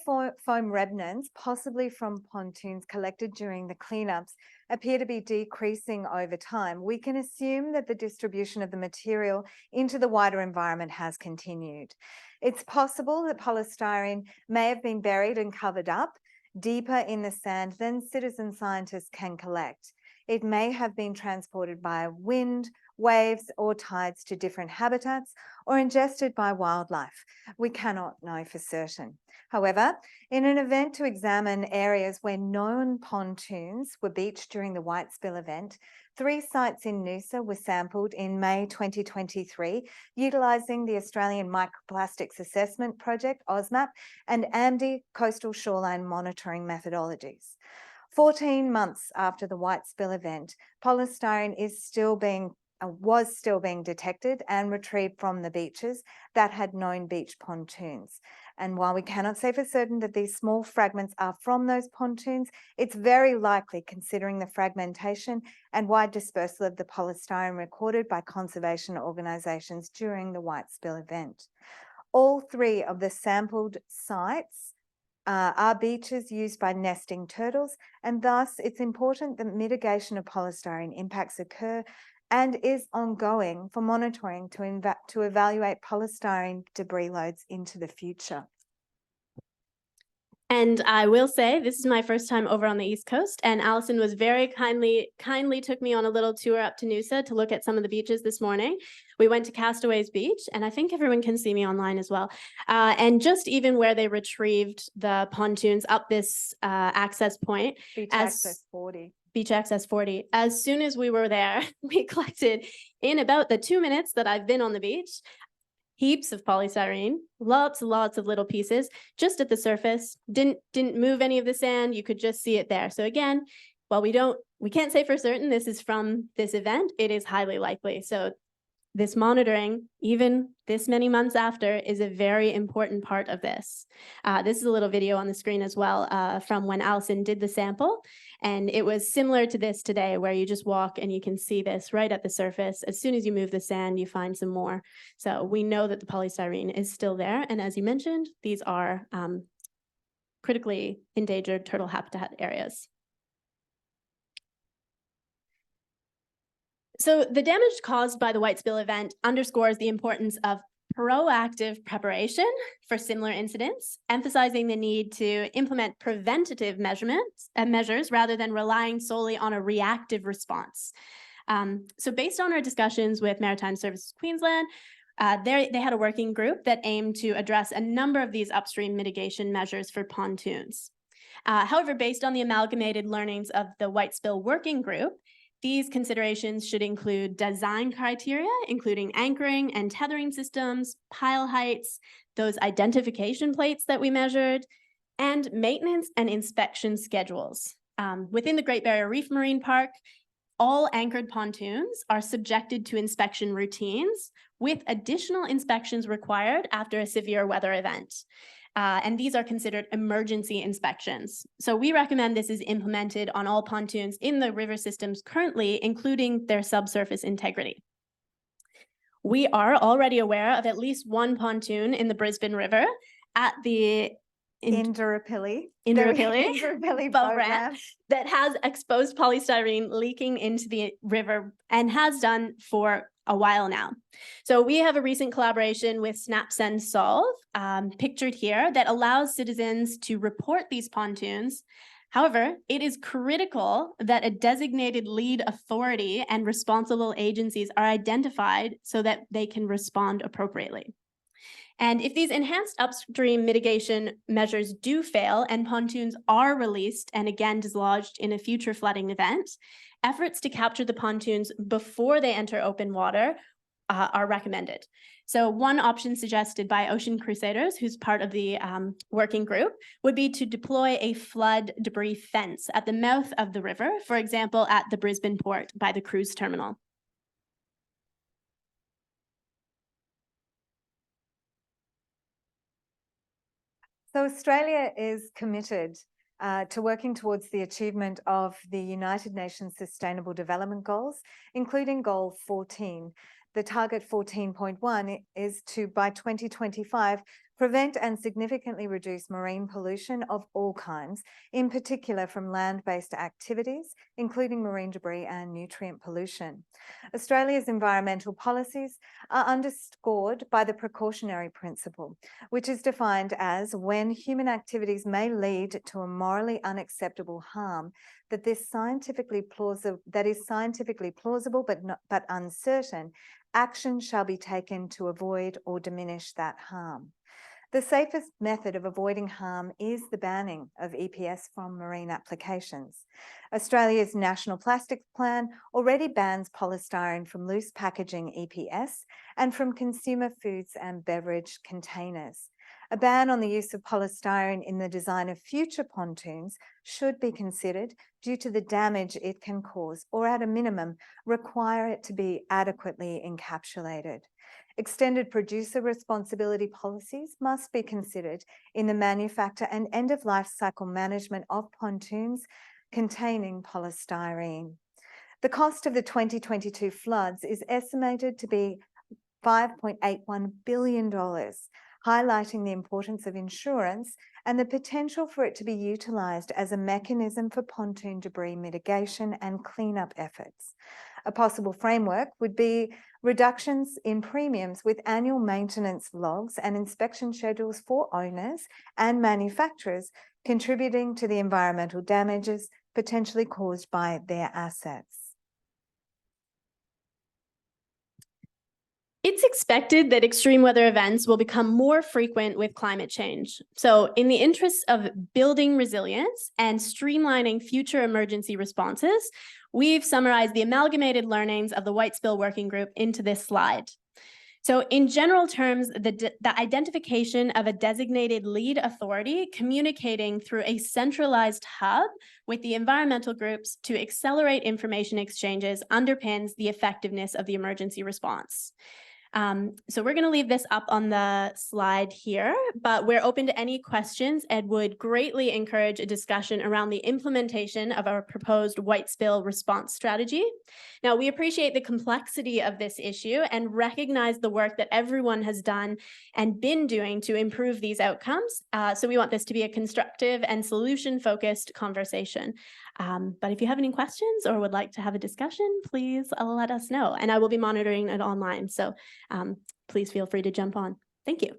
foam remnants, possibly from pontoons collected during the cleanups, appear to be decreasing over time, we can assume that the distribution of the material into the wider environment has continued. It's possible that polystyrene may have been buried and covered up deeper in the sand than citizen scientists can collect. It may have been transported by wind, waves, or tides to different habitats, or ingested by wildlife. We cannot know for certain. However, in an event to examine areas where known pontoons were beached during the White Spill event, 3 sites in Noosa were sampled in May 2023, utilising the Australian Microplastics Assessment Project, AUSMAP, and AMD coastal shoreline monitoring methodologies. 14 months after the White Spill event, polystyrene was still being detected and retrieved from the beaches that had known beach pontoons. And while we cannot say for certain that these small fragments are from those pontoons, it's very likely, considering the fragmentation and wide dispersal of the polystyrene recorded by conservation organisations during the White Spill event. All 3 of the sampled sites are beaches used by nesting turtles, and thus it's important that mitigation of polystyrene impacts occur and is ongoing for monitoring to evaluate polystyrene debris loads into the future. And I will say, this is my first time over on the East Coast, and Alison was very kindly took me on a little tour up to Noosa to look at some of the beaches this morning. We went to Castaways Beach, and I think everyone can see me online as well. And just even where they retrieved the pontoons up this access point. Beach Access 40. Beach Access 40. As soon as we were there, we collected, in about the 2 minutes that I've been on the beach, heaps of polystyrene, lots of little pieces, just at the surface. Didn't move any of the sand. You could just see it there. So again, while we can't say for certain this is from this event, it is highly likely. So this monitoring, even this many months after, is a very important part of this. This is a little video on the screen as well from when Alison did the sample. And it was similar to this today, where you just walk and you can see this right at the surface. As soon as you move the sand, you find some more. So we know that the polystyrene is still there. And as you mentioned, these are critically endangered turtle habitat areas. So the damage caused by the White Spill event underscores the importance of proactive preparation for similar incidents, emphasizing the need to implement preventative measures rather than relying solely on a reactive response. So based on our discussions with Maritime Services Queensland, they had a working group that aimed to address a number of these upstream mitigation measures for pontoons. However, based on the amalgamated learnings of the White Spill Working Group, these considerations should include design criteria, including anchoring and tethering systems, pile heights, those identification plates that we measured, and maintenance and inspection schedules. Within the Great Barrier Reef Marine Park, all anchored pontoons are subjected to inspection routines, with additional inspections required after a severe weather event. And these are considered emergency inspections. So we recommend this is implemented on all pontoons in the river systems currently, including their subsurface integrity. We are already aware of at least one pontoon in the Brisbane River at the Indooroopilly boat ramp that has exposed polystyrene leaking into the river and has done for a while now. So we have a recent collaboration with Snap Send Solve, pictured here, that allows citizens to report these pontoons. However, it is critical that a designated lead authority and responsible agencies are identified so that they can respond appropriately. And if these enhanced upstream mitigation measures do fail and pontoons are released and again dislodged in a future flooding event, efforts to capture the pontoons before they enter open water are recommended. So one option suggested by Ocean Crusaders, who's part of the working group, would be to deploy a flood debris fence at the mouth of the river, for example, at the Brisbane port by the cruise terminal. So Australia is committed to working towards the achievement of the United Nations Sustainable Development Goals, including Goal 14. The target 14.1 is to, by 2025, prevent and significantly reduce marine pollution of all kinds, in particular from land-based activities, including marine debris and nutrient pollution. Australia's environmental policies are underscored by the precautionary principle, which is defined as when human activities may lead to a morally unacceptable harm that is scientifically plausible but uncertain, action shall be taken to avoid or diminish that harm. The safest method of avoiding harm is the banning of EPS from marine applications. Australia's National Plastics Plan already bans polystyrene from loose packaging EPS and from consumer foods and beverage containers. A ban on the use of polystyrene in the design of future pontoons should be considered due to the damage it can cause, or at a minimum, require it to be adequately encapsulated. Extended producer responsibility policies must be considered in the manufacture and end-of-life cycle management of pontoons containing polystyrene. The cost of the 2022 floods is estimated to be $5.81 billion, highlighting the importance of insurance and the potential for it to be utilised as a mechanism for pontoon debris mitigation and cleanup efforts. A possible framework would be reductions in premiums with annual maintenance logs and inspection schedules for owners and manufacturers, contributing to the environmental damages potentially caused by their assets. It's expected that extreme weather events will become more frequent with climate change. So in the interest of building resilience and streamlining future emergency responses, we've summarized the amalgamated learnings of the White Spill Working Group into this slide. So in general terms, the identification of a designated lead authority communicating through a centralized hub with the environmental groups to accelerate information exchanges underpins the effectiveness of the emergency response. So we're going to leave this up on the slide here, but we're open to any questions and would greatly encourage a discussion around the implementation of our proposed white spill response strategy. Now, we appreciate the complexity of this issue and recognize the work that everyone has done and been doing to improve these outcomes. So we want this to be a constructive and solution-focused conversation. But if you have any questions or would like to have a discussion, please let us know. And I will be monitoring it online. So please feel free to jump on. Thank you.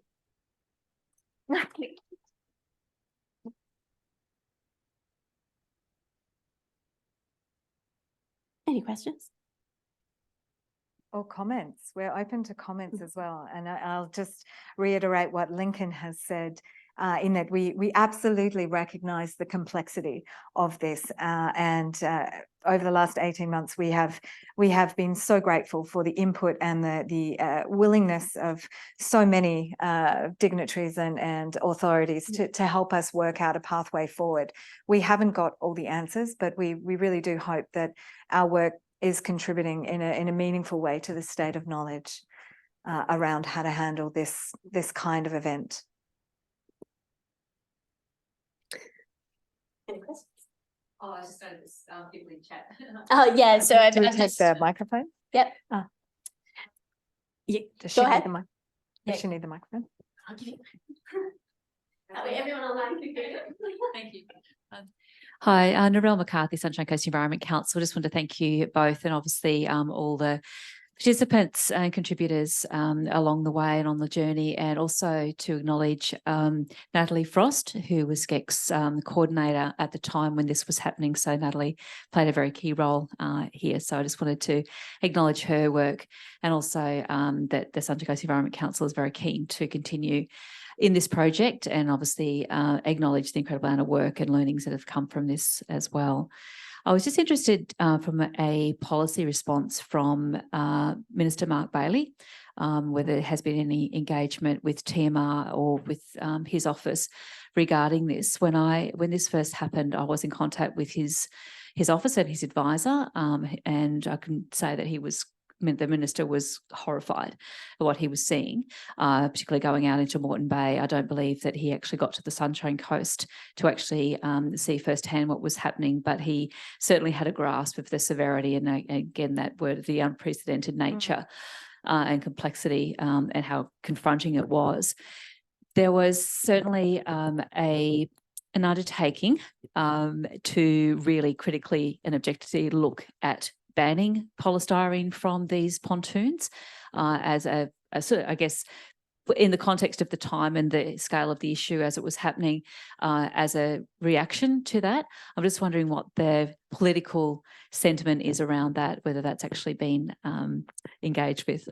Any questions? Or comments. We're open to comments as well. And I'll just reiterate what Lincoln has said in that we absolutely recognise the complexity of this. And over the last 18 months, we have been so grateful for the input and the willingness of so many dignitaries and authorities to help us work out a pathway forward. We haven't got all the answers, but we really do hope that our work is contributing in a meaningful way to the state of knowledge around how to handle this kind of event. Any questions? Oh, I just noticed people in chat. Oh, yeah, so I've Do we take the microphone? Yep. Ah. Does Go she ahead. need the mic? Yeah. Does she need the microphone? I'll give you. That way everyone online can hear you. Thank you. Hi, Narelle McCarthy, Sunshine Coast Environment Council. Just want to thank you both, and obviously all the participants and contributors along the way and on the journey, and also to acknowledge Natalie Frost, who was SCEC's coordinator at the time when this was happening. So Natalie played a very key role here. So I just wanted to acknowledge her work, and also that the Sunshine Coast Environment Council is very keen to continue in this project, and obviously acknowledge the incredible amount of work and learnings that have come from this as well. I was just interested from a policy response from Minister Mark Bailey, whether there has been any engagement with TMR or with his office regarding this. When this first happened, I was in contact with his office and his advisor, and I can say that the minister was horrified at what he was seeing, particularly going out into Moreton Bay. I don't believe that he actually got to the Sunshine Coast to actually see firsthand what was happening, but he certainly had a grasp of the severity and, again, that word, the unprecedented nature and complexity, and how confronting it was. There was certainly an undertaking to really critically and objectively look at banning polystyrene from these pontoons as a sort of, I guess, in the context of the time and the scale of the issue as it was happening, as a reaction to that. I'm just wondering what the political sentiment is around that, whether that's actually been engaged with.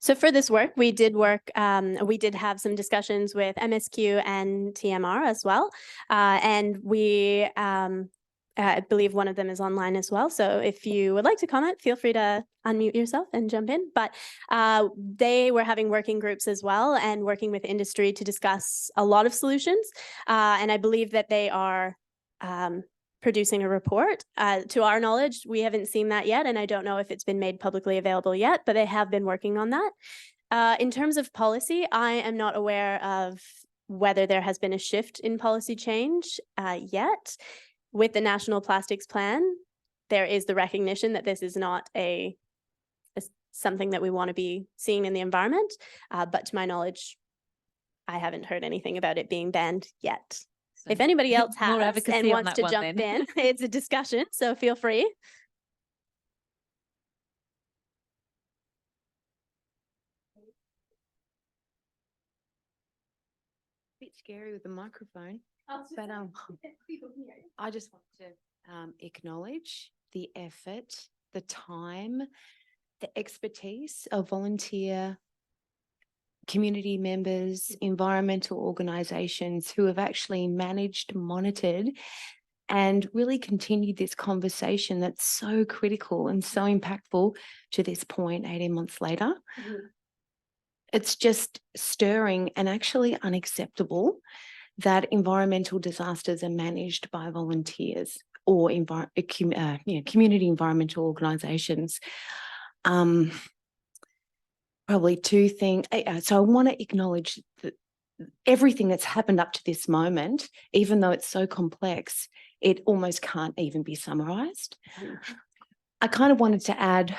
So for this work, we did have some discussions with MSQ and TMR as well. And we, I believe one of them is online as well. So if you would like to comment, feel free to unmute yourself and jump in. But they were having working groups as well and working with industry to discuss a lot of solutions. And I believe that they are producing a report. To our knowledge, we haven't seen that yet, and I don't know if it's been made publicly available yet, but they have been working on that. In terms of policy, I am not aware of whether there has been a shift in policy change yet. With the National Plastics Plan, there is the recognition that this is not something that we want to be seeing in the environment, but to my knowledge, I haven't heard anything about it being banned yet. So if anybody else more has advocacy and on wants that to one jump then. in, it's a discussion, so feel free. Bit scary with the microphone, but I just want to acknowledge the effort, the time, the expertise of volunteer community members, environmental organisations who have actually managed, monitored, and really continued this conversation that's so critical and so impactful to this point 18 months later. Mm-hmm. It's just stirring and actually unacceptable that environmental disasters are managed by volunteers or community environmental organisations. Probably two things. So I want to acknowledge that everything that's happened up to this moment, even though it's so complex, it almost can't even be summarised. I kind of wanted to add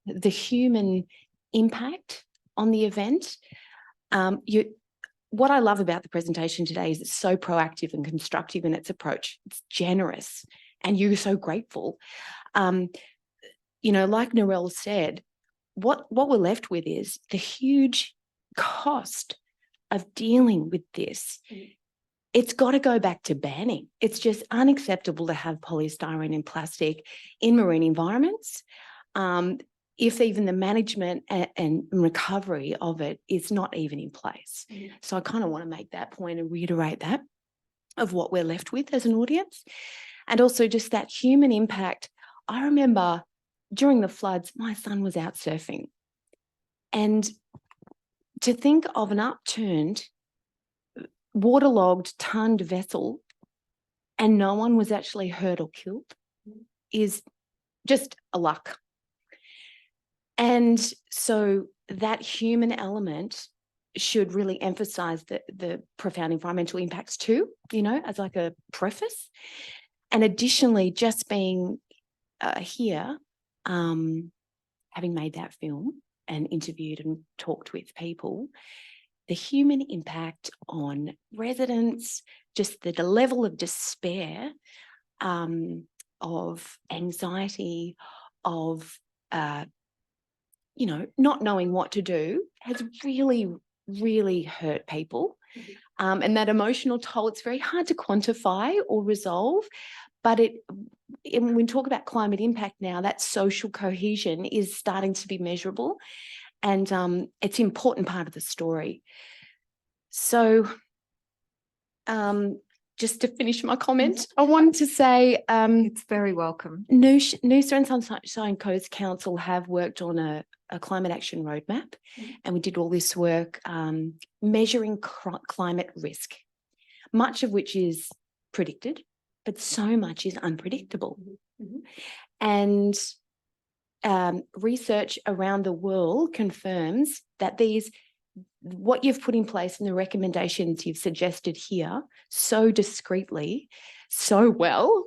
the human impact on the event. What I love about the presentation today is it's so proactive and constructive in its approach. It's generous, and you're so grateful. Like Narelle said, what we're left with is the huge cost of dealing with this. It's got to go back to banning. It's just unacceptable to have polystyrene and plastic in marine environments. If even the management and recovery of it is not even in place. So I kind of want to make that point and reiterate that of what we're left with as an audience. And also just that human impact. I remember during the floods, my son was out surfing. And to think of an upturned, waterlogged, tonned vessel and no one was actually hurt or killed is just a luck. And so that human element should really emphasize the profound environmental impacts too, you know, as like a preface. And additionally, just being here, having made that film and interviewed and talked with people, the human impact on residents, just the level of despair, of anxiety, of, you know, not knowing what to do has really, really hurt people. And that emotional toll, it's very hard to quantify or resolve, but when we talk about climate impact now, that social cohesion is starting to be measurable, and it's an important part of the story. So just to finish my comment, I wanted to say It's very welcome. Noosa and Sunshine Coast Council have worked on a climate action roadmap, and we did all this work measuring climate risk, much of which is predicted, but so much is unpredictable. And research around the world confirms that what you've put in place and the recommendations you've suggested here so discreetly, so well,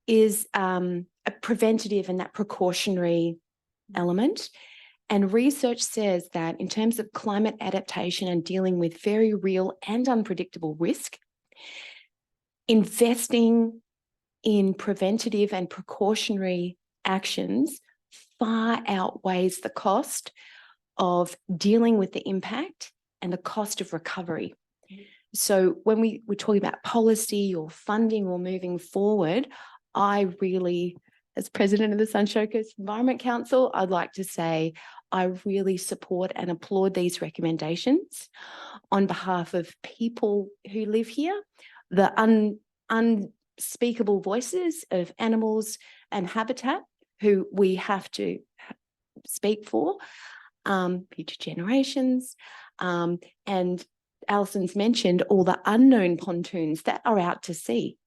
is a preventative and that precautionary element. And research says that in terms of climate adaptation and dealing with very real and unpredictable risk, investing in preventative and precautionary actions far outweighs the cost of dealing with the impact and the cost of recovery. So when we're talking about policy or funding or moving forward, I really, as president of the Sunshine Coast Environment Council, I'd like to say I really support and applaud these recommendations on behalf of people who live here, the unspeakable voices of animals and habitat who we have to speak for, future generations, and Alison's mentioned all the unknown pontoons that are out to sea,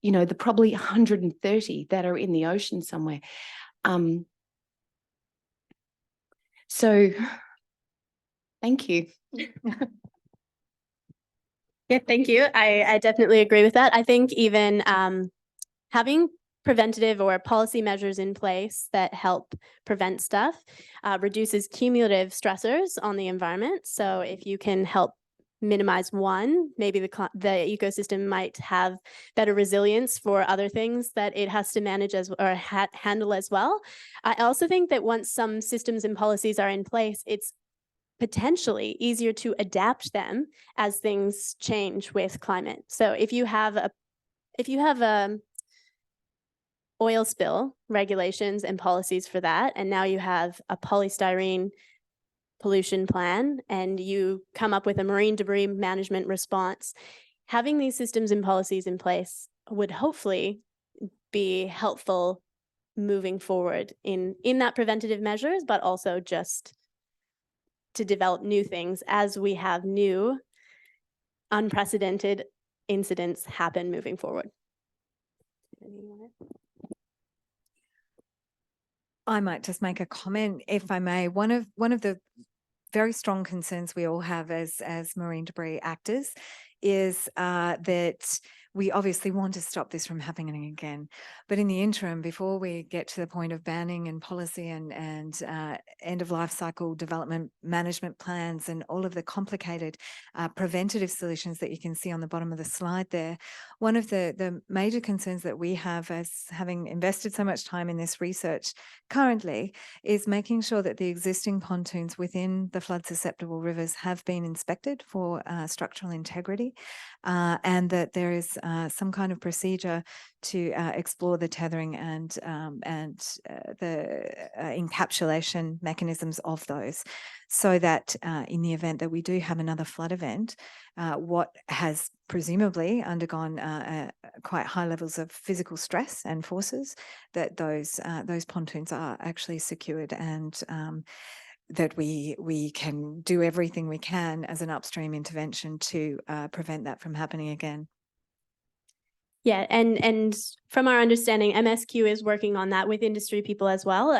you know, the probably 130 that are in the ocean somewhere. So thank you. Yeah, thank you. I definitely agree with that. I think even having preventative or policy measures in place that help prevent stuff reduces cumulative stressors on the environment. So if you can help minimize one, maybe the ecosystem might have better resilience for other things that it has to manage handle as well. I also think that once some systems and policies are in place, it's potentially easier to adapt them as things change with climate. So if you have a oil spill regulations and policies for that, and now you have a polystyrene pollution plan, and you come up with a marine debris management response, having these systems and policies in place would hopefully be helpful moving forward in that preventative measures, but also just to develop new things as we have new unprecedented incidents happen moving forward. I might just make a comment, if I may. One of the very strong concerns we all have as marine debris actors is that we obviously want to stop this from happening again. But in the interim, before we get to the point of banning and policy and end of life cycle development management plans and all of the complicated preventative solutions that you can see on the bottom of the slide there, one of the major concerns that we have as having invested so much time in this research currently is making sure that the existing pontoons within the flood susceptible rivers have been inspected for structural integrity, and that there is some kind of procedure to explore the tethering and the encapsulation mechanisms of those, so that in the event that we do have another flood event, what has presumably undergone quite high levels of physical stress and forces, that those pontoons are actually secured, and that we can do everything we can as an upstream intervention to prevent that from happening again. Yeah, and from our understanding, MSQ is working on that with industry people as well.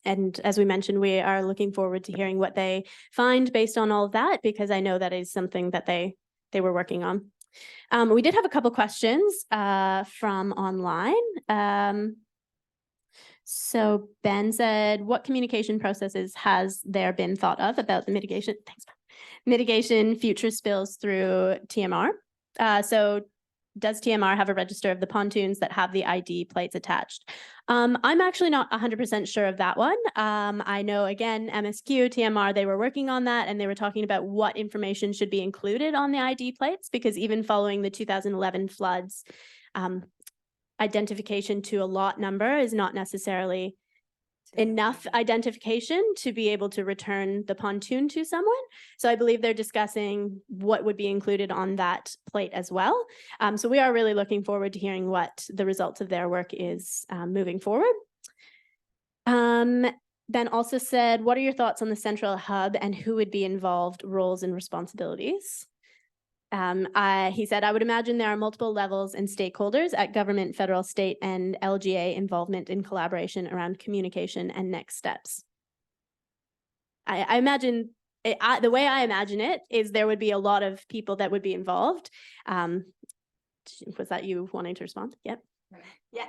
And as we mentioned, we are looking forward to hearing what they find based on all of that, because I know that is something that they were working on. We did have a couple questions from online. So Ben said, what communication processes has there been thought of about the mitigation? Thanks. Mitigation future spills through TMR. So does TMR have a register of the pontoons that have the ID plates attached? I'm actually not 100% sure of that one. I know, again, MSQ, TMR, they were working on that, and they were talking about what information should be included on the ID plates, because even following the 2011 floods, identification to a lot number is not necessarily enough identification to be able to return the pontoon to someone. So I believe they're discussing what would be included on that plate as well. So we are really looking forward to hearing what the results of their work is moving forward. Ben also said, what are your thoughts on the central hub and who would be involved, roles and responsibilities? He said, I would imagine there are multiple levels and stakeholders at government, federal, state, and LGA involvement in collaboration around communication and next steps. I imagine, the way I imagine it is there would be a lot of people that would be involved. Was that you wanting to respond? Yep. Yeah.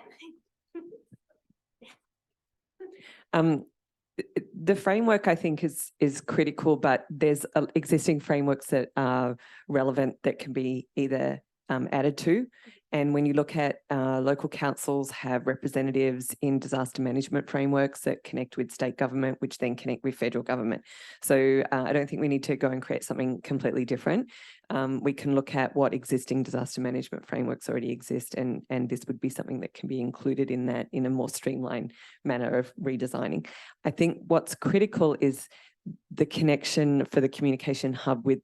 The framework, I think, is critical, but there's existing frameworks that are relevant that can be either added to. And when you look at local councils have representatives in disaster management frameworks that connect with state government, which then connect with federal government. So I don't think we need to go and create something completely different. We can look at what existing disaster management frameworks already exist, and this would be something that can be included in that in a more streamlined manner of redesigning. I think what's critical is the connection for the communication hub with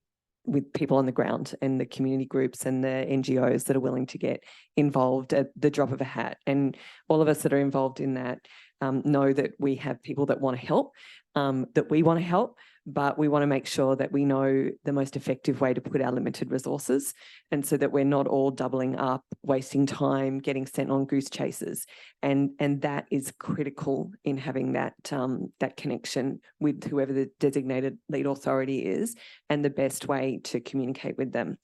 people on the ground and the community groups and the NGOs that are willing to get involved at the drop of a hat. And all of us that are involved in that know that we have people that want to help, that we want to help, but we want to make sure that we know the most effective way to put our limited resources, and so that we're not all doubling up, wasting time, getting sent on goose chases. And that is critical in having that connection with whoever the designated lead authority is, and the best way to communicate with them.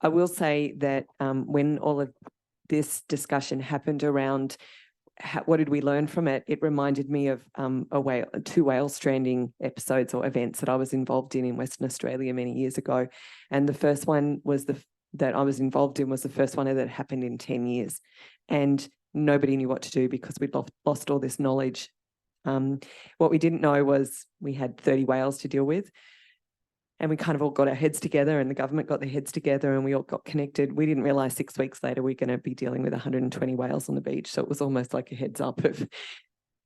I will say that when all of this discussion happened around what did we learn from it, it reminded me of two whale stranding episodes or events that I was involved in Western Australia many years ago. And the first one was that I was involved in was the first one that happened in 10 years. And nobody knew what to do because we'd lost all this knowledge. What we didn't know was we had 30 whales to deal with. And we kind of all got our heads together, and the government got their heads together, and we all got connected. We didn't realise 6 weeks later we're going to be dealing with 120 whales on the beach. So it was almost like a heads up of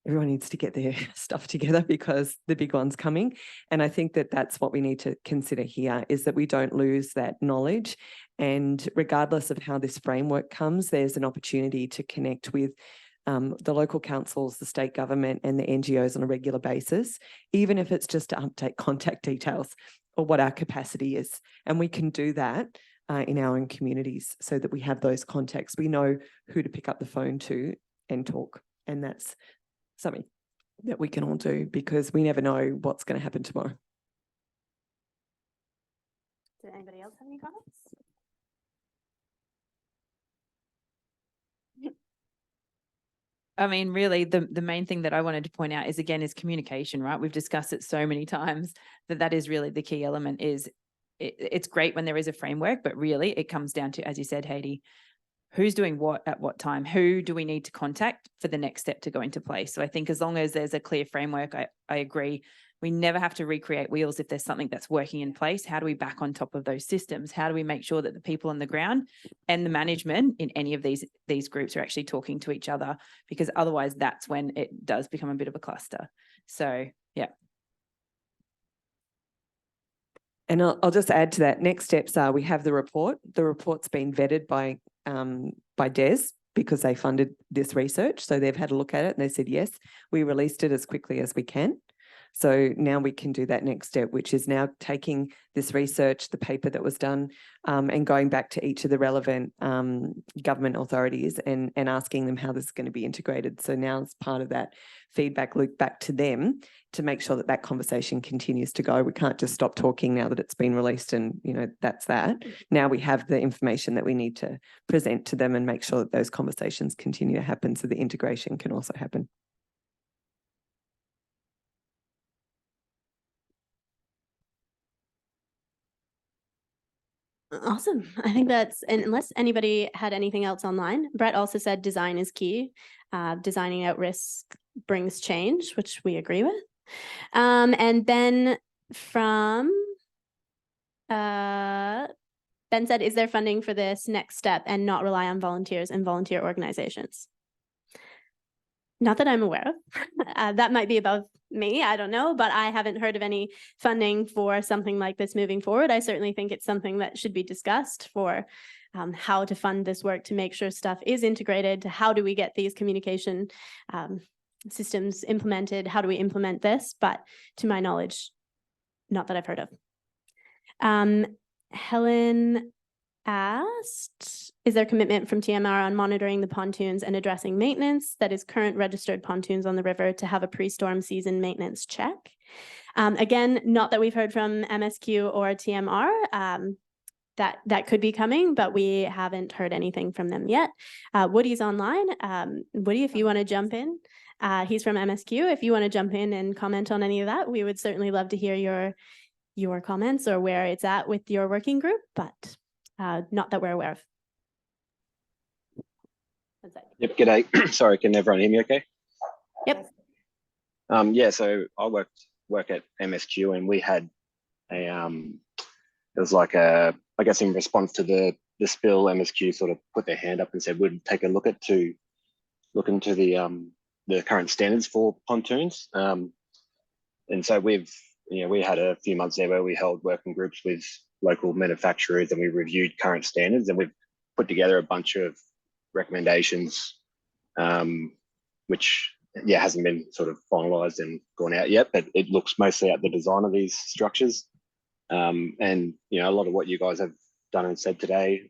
everyone needs to get their stuff together because the big one's coming. And I think that that's what we need to consider here, is that we don't lose that knowledge. And regardless of how this framework comes, there's an opportunity to connect with the local councils, the state government and the NGOs on a regular basis, even if it's just to update contact details or what our capacity is. And we can do that in our own communities so that we have those contacts. We know who to pick up the phone to and talk. And that's something that we can all do, because we never know what's going to happen tomorrow. Did anybody else have any comments? I mean, really, the main thing that I wanted to point out is communication, right? We've discussed it so many times that is really the key element. Is it's great when there is a framework, but really it comes down to, as you said, Haiti, who's doing what at what time? Who do we need to contact for the next step to go into place? So I think as long as there's a clear framework, I agree. We never have to recreate wheels if there's something that's working in place. How do we back on top of those systems? How do we make sure that the people on the ground and the management in any of these groups are actually talking to each other? Because otherwise that's when it does become a bit of a cluster. So, yeah. And I'll just add to that. Next steps are we have the report. The report's been vetted by DES because they funded this research. So they've had a look at it and they said, yes, we released it as quickly as we can. So now we can do that next step, which is now taking this research, the paper that was done, and going back to each of the relevant government authorities and asking them how this is going to be integrated. So now as part of that feedback loop back to them to make sure that that conversation continues to go. We can't just stop talking now that it's been released and, you know, that's that. Now we have the information that we need to present to them and make sure that those conversations continue to happen so the integration can also happen. Awesome. I think that's, and unless anybody had anything else online, Brett also said design is key. Designing out risk brings change, which we agree with. And Ben from Ben said, is there funding for this next step and not rely on volunteers and volunteer organizations? Not that I'm aware of. That might be above me, I don't know, but I haven't heard of any funding for something like this moving forward. I certainly think it's something that should be discussed for how to fund this work to make sure stuff is integrated. How do we get these communication systems implemented? How do we implement this? But to my knowledge, not that I've heard of. Helen asked, is there commitment from TMR on monitoring the pontoons and addressing maintenance that is current registered pontoons on the river to have a pre-storm season maintenance check? Again, not that we've heard from MSQ or TMR, that could be coming, but we haven't heard anything from them yet. Woody's online. Woody, if you want to jump in, he's from MSQ. If you want to jump in and comment on any of that, we would certainly love to hear your comments or where it's at with your working group, but not that we're aware of. Yep, g'day. Sorry, can everyone hear me okay? Yep. Yeah, so I work at MSQ and we had a it was like a, I guess in response to the spill, MSQ sort of put their hand up and said we'd take a look into the current standards for pontoons. And so we had a few months there where we held working groups with local manufacturers and we reviewed current standards and we've put together a bunch of recommendations, which hasn't been sort of finalized and gone out yet, but it looks mostly at the design of these structures. And a lot of what you guys have done and said today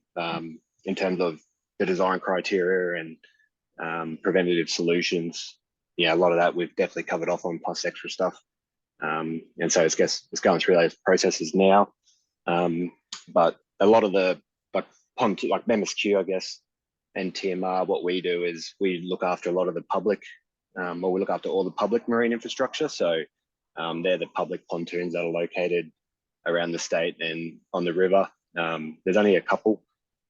in terms of the design criteria and preventative solutions, a lot of that we've definitely covered off on plus extra stuff. And so it's going through those processes now. But a lot of the like MSQ, I guess, and TMR, what we do is we look after a lot of the public, or we look after all the public marine infrastructure. So they're the public pontoons that are located around the state and on the river. There's only a couple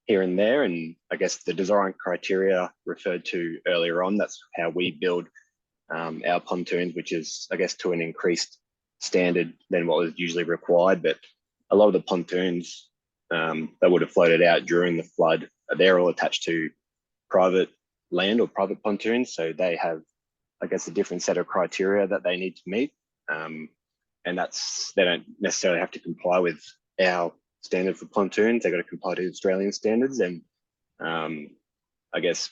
here and there. And I guess the design criteria referred to earlier on, that's how we build our pontoons, which is, I guess, to an increased standard than what was usually required. But a lot of the pontoons that would have floated out during the flood, they're all attached to private land or private pontoons. So they have, I guess, a different set of criteria that they need to meet. And they don't necessarily have to comply with our standard for pontoons. They've got to comply to Australian standards and I guess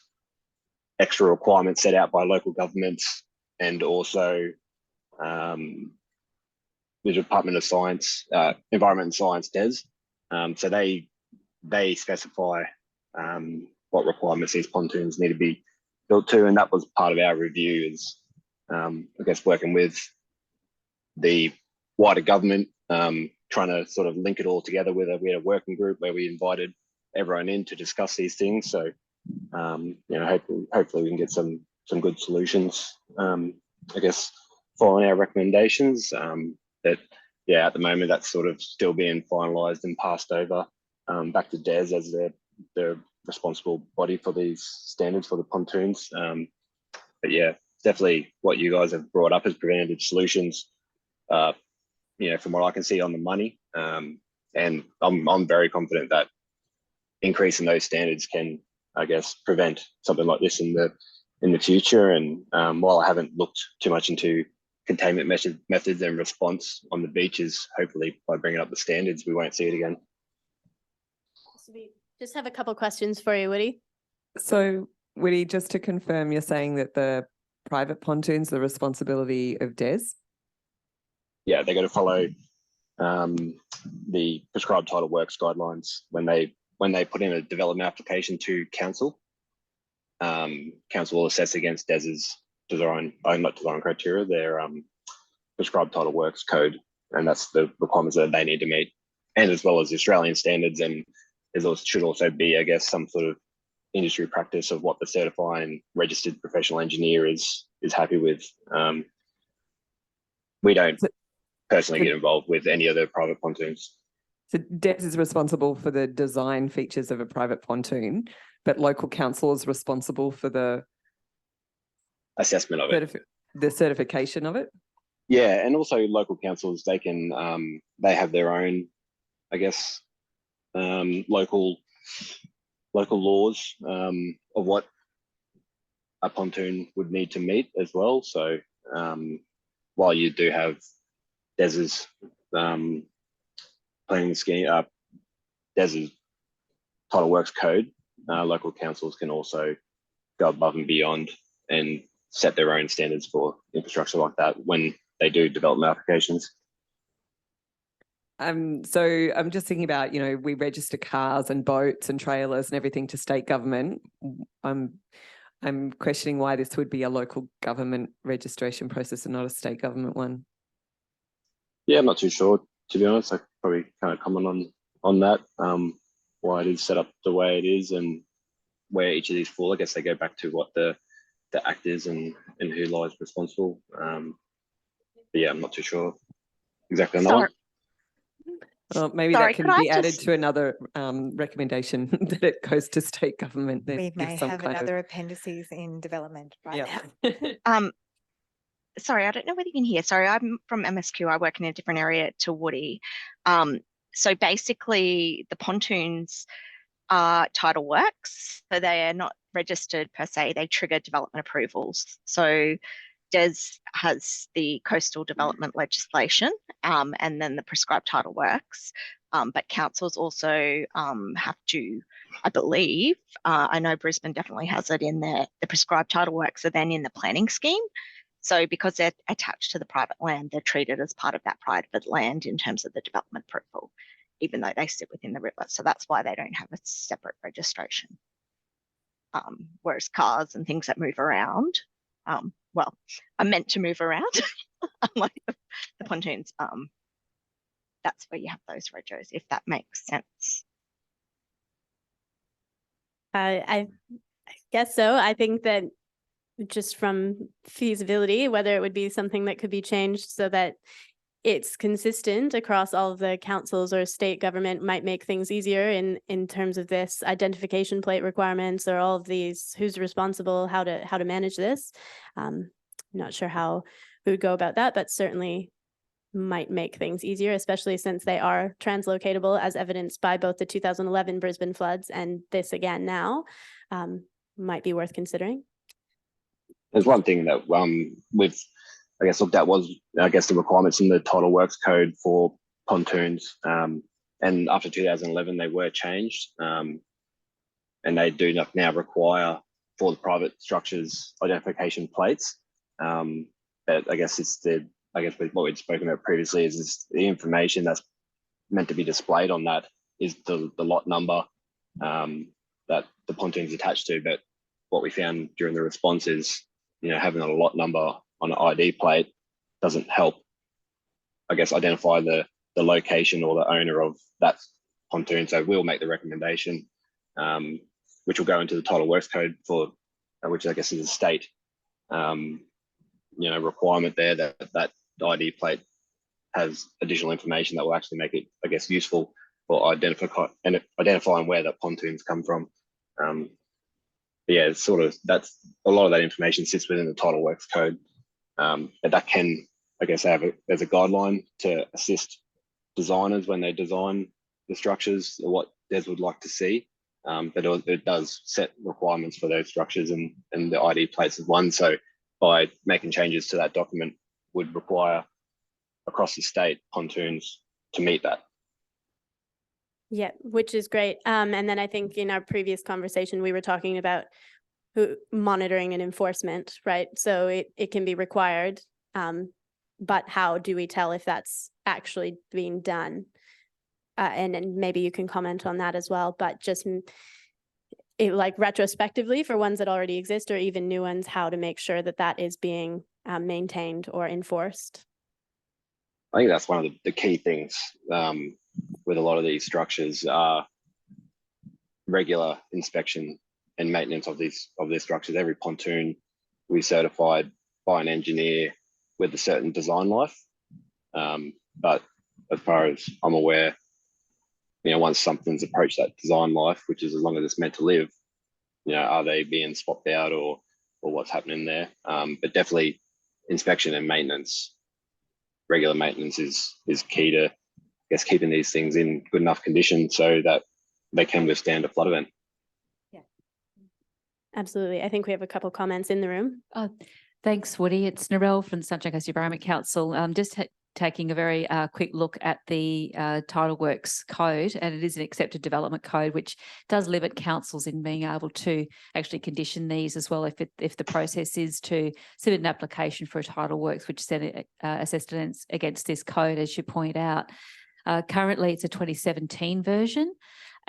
extra requirements set out by local governments and also the Department of Science, Environment and Science DES. So they specify what requirements these pontoons need to be built to, and that was part of our review is I guess working with the wider government, trying to sort of link it all together we had a working group where we invited everyone in to discuss these things. So hopefully we can get some good solutions, I guess, following our recommendations. At the moment that's sort of still being finalised and passed over back to DES as the responsible body for these standards for the pontoons. But yeah, definitely what you guys have brought up as preventative solutions, from what I can see on the money. And I'm very confident that increasing those standards can, I guess, prevent something like this in the future. And while I haven't looked too much into containment methods and response on the beaches, hopefully by bringing up the standards, we won't see it again. So we just have a couple questions for you, Woody. So Woody, just to confirm, you're saying that the private pontoons, the responsibility of DES? yeah, they're going to follow the prescribed title works guidelines when they put in a development application to council. Council will assess against DES's design, not design criteria, their prescribed title works code, and that's the requirements that they need to meet, and as well as the Australian standards. And should also be, I guess, some sort of industry practice of what the certifying registered professional engineer is happy with. We don't personally get involved with any of the private pontoons. So DES is responsible for the design features of a private pontoon, but local council is responsible for the assessment of it, the certification of it. Yeah, and also local councils, they can they have their own, I guess, local laws of what a pontoon would need to meet as well. So while you do have DES's planning scheme, DES's title works code, local councils can also go above and beyond and set their own standards for infrastructure like that when they do development applications. So I'm just thinking about, you know, we register cars and boats and trailers and everything to state government. I'm questioning why this would be a local government registration process and not a state government one. Yeah, I'm not too sure, to be honest. I probably can't comment on that, why it is set up the way it is and where each of these fall. I guess they go back to what the act is and who lies responsible. But yeah, I'm not too sure exactly on that one. Well, maybe that can be added to another recommendation that it goes to state government. We may have another appendices in development right now. Sorry, I don't know whether you can hear. Sorry, I'm from MSQ. I work in a different area to Woody. So basically the pontoons are title works. So they are not registered per se. They trigger development approvals. So DES has the coastal development legislation and then the prescribed title works. But councils also have to, I believe, I know Brisbane definitely has it in the prescribed title works are then in the planning scheme. So because they're attached to the private land, they're treated as part of that private land in terms of the development approval, even though they sit within the river. So that's why they don't have a separate registration. Whereas cars and things that move around, well, are meant to move around, unlike the pontoons. That's where you have those regos, if that makes sense. I guess so. I think that just from feasibility, whether it would be something that could be changed so that it's consistent across all of the councils or state government might make things easier in terms of this identification plate requirements or all of these, who's responsible, how to manage this. I'm not sure how we would go about that, but certainly might make things easier, especially since they are translocatable, as evidenced by both the 2011 Brisbane floods and this again now. Might be worth considering. There's one thing that we've, I guess, looked at was, I guess, the requirements in the title works code for pontoons. And after 2011, they were changed. And they do not now require for the private structures identification plates. But I guess it's with what we'd spoken about previously is the information that's meant to be displayed on that is the lot number that the pontoon's attached to. But what we found during the response is, you know, having a lot number on an ID plate doesn't help, I guess, identify the location or the owner of that pontoon. So we'll make the recommendation, which will go into the title works code for, which I guess is a state, requirement there that the ID plate has additional information that will actually make it, I guess, useful for identifying where that pontoons come from. But yeah, it's sort of, that's a lot of that information sits within the title works code. But that can, I guess, have as a guideline to assist designers when they design the structures or what DES would like to see. But it does set requirements for those structures and the ID plates is one. So by making changes to that document would require across the state pontoons to meet that. Yeah, which is great. And then I think in our previous conversation, we were talking about monitoring and enforcement, right? So it can be required but how do we tell if that's actually being done? And then maybe you can comment on that as well, but just like retrospectively for ones that already exist or even new ones, how to make sure that that is being maintained or enforced. I think that's one of the key things with a lot of these structures are regular inspection and maintenance of these structures. Every pontoon we certified by an engineer with a certain design life. But as far as I'm aware, once something's approached that design life, which is as long as it's meant to live, are they being swapped out or what's happening there? But definitely inspection and maintenance, regular maintenance is key to, I guess, keeping these things in good enough condition so that they can withstand a flood event. Yeah, absolutely. I think we have a couple comments in the room. Thanks, Woody. It's Narelle from the Sunshine Coast Environment Council. Just taking a very quick look at the Tidal Works code, and it is an accepted development code, which does limit councils in being able to actually condition these as well. If the process is to submit an application for a Tidal Works, which is then assessed against this code, as you point out. Currently, it's a 2017 version.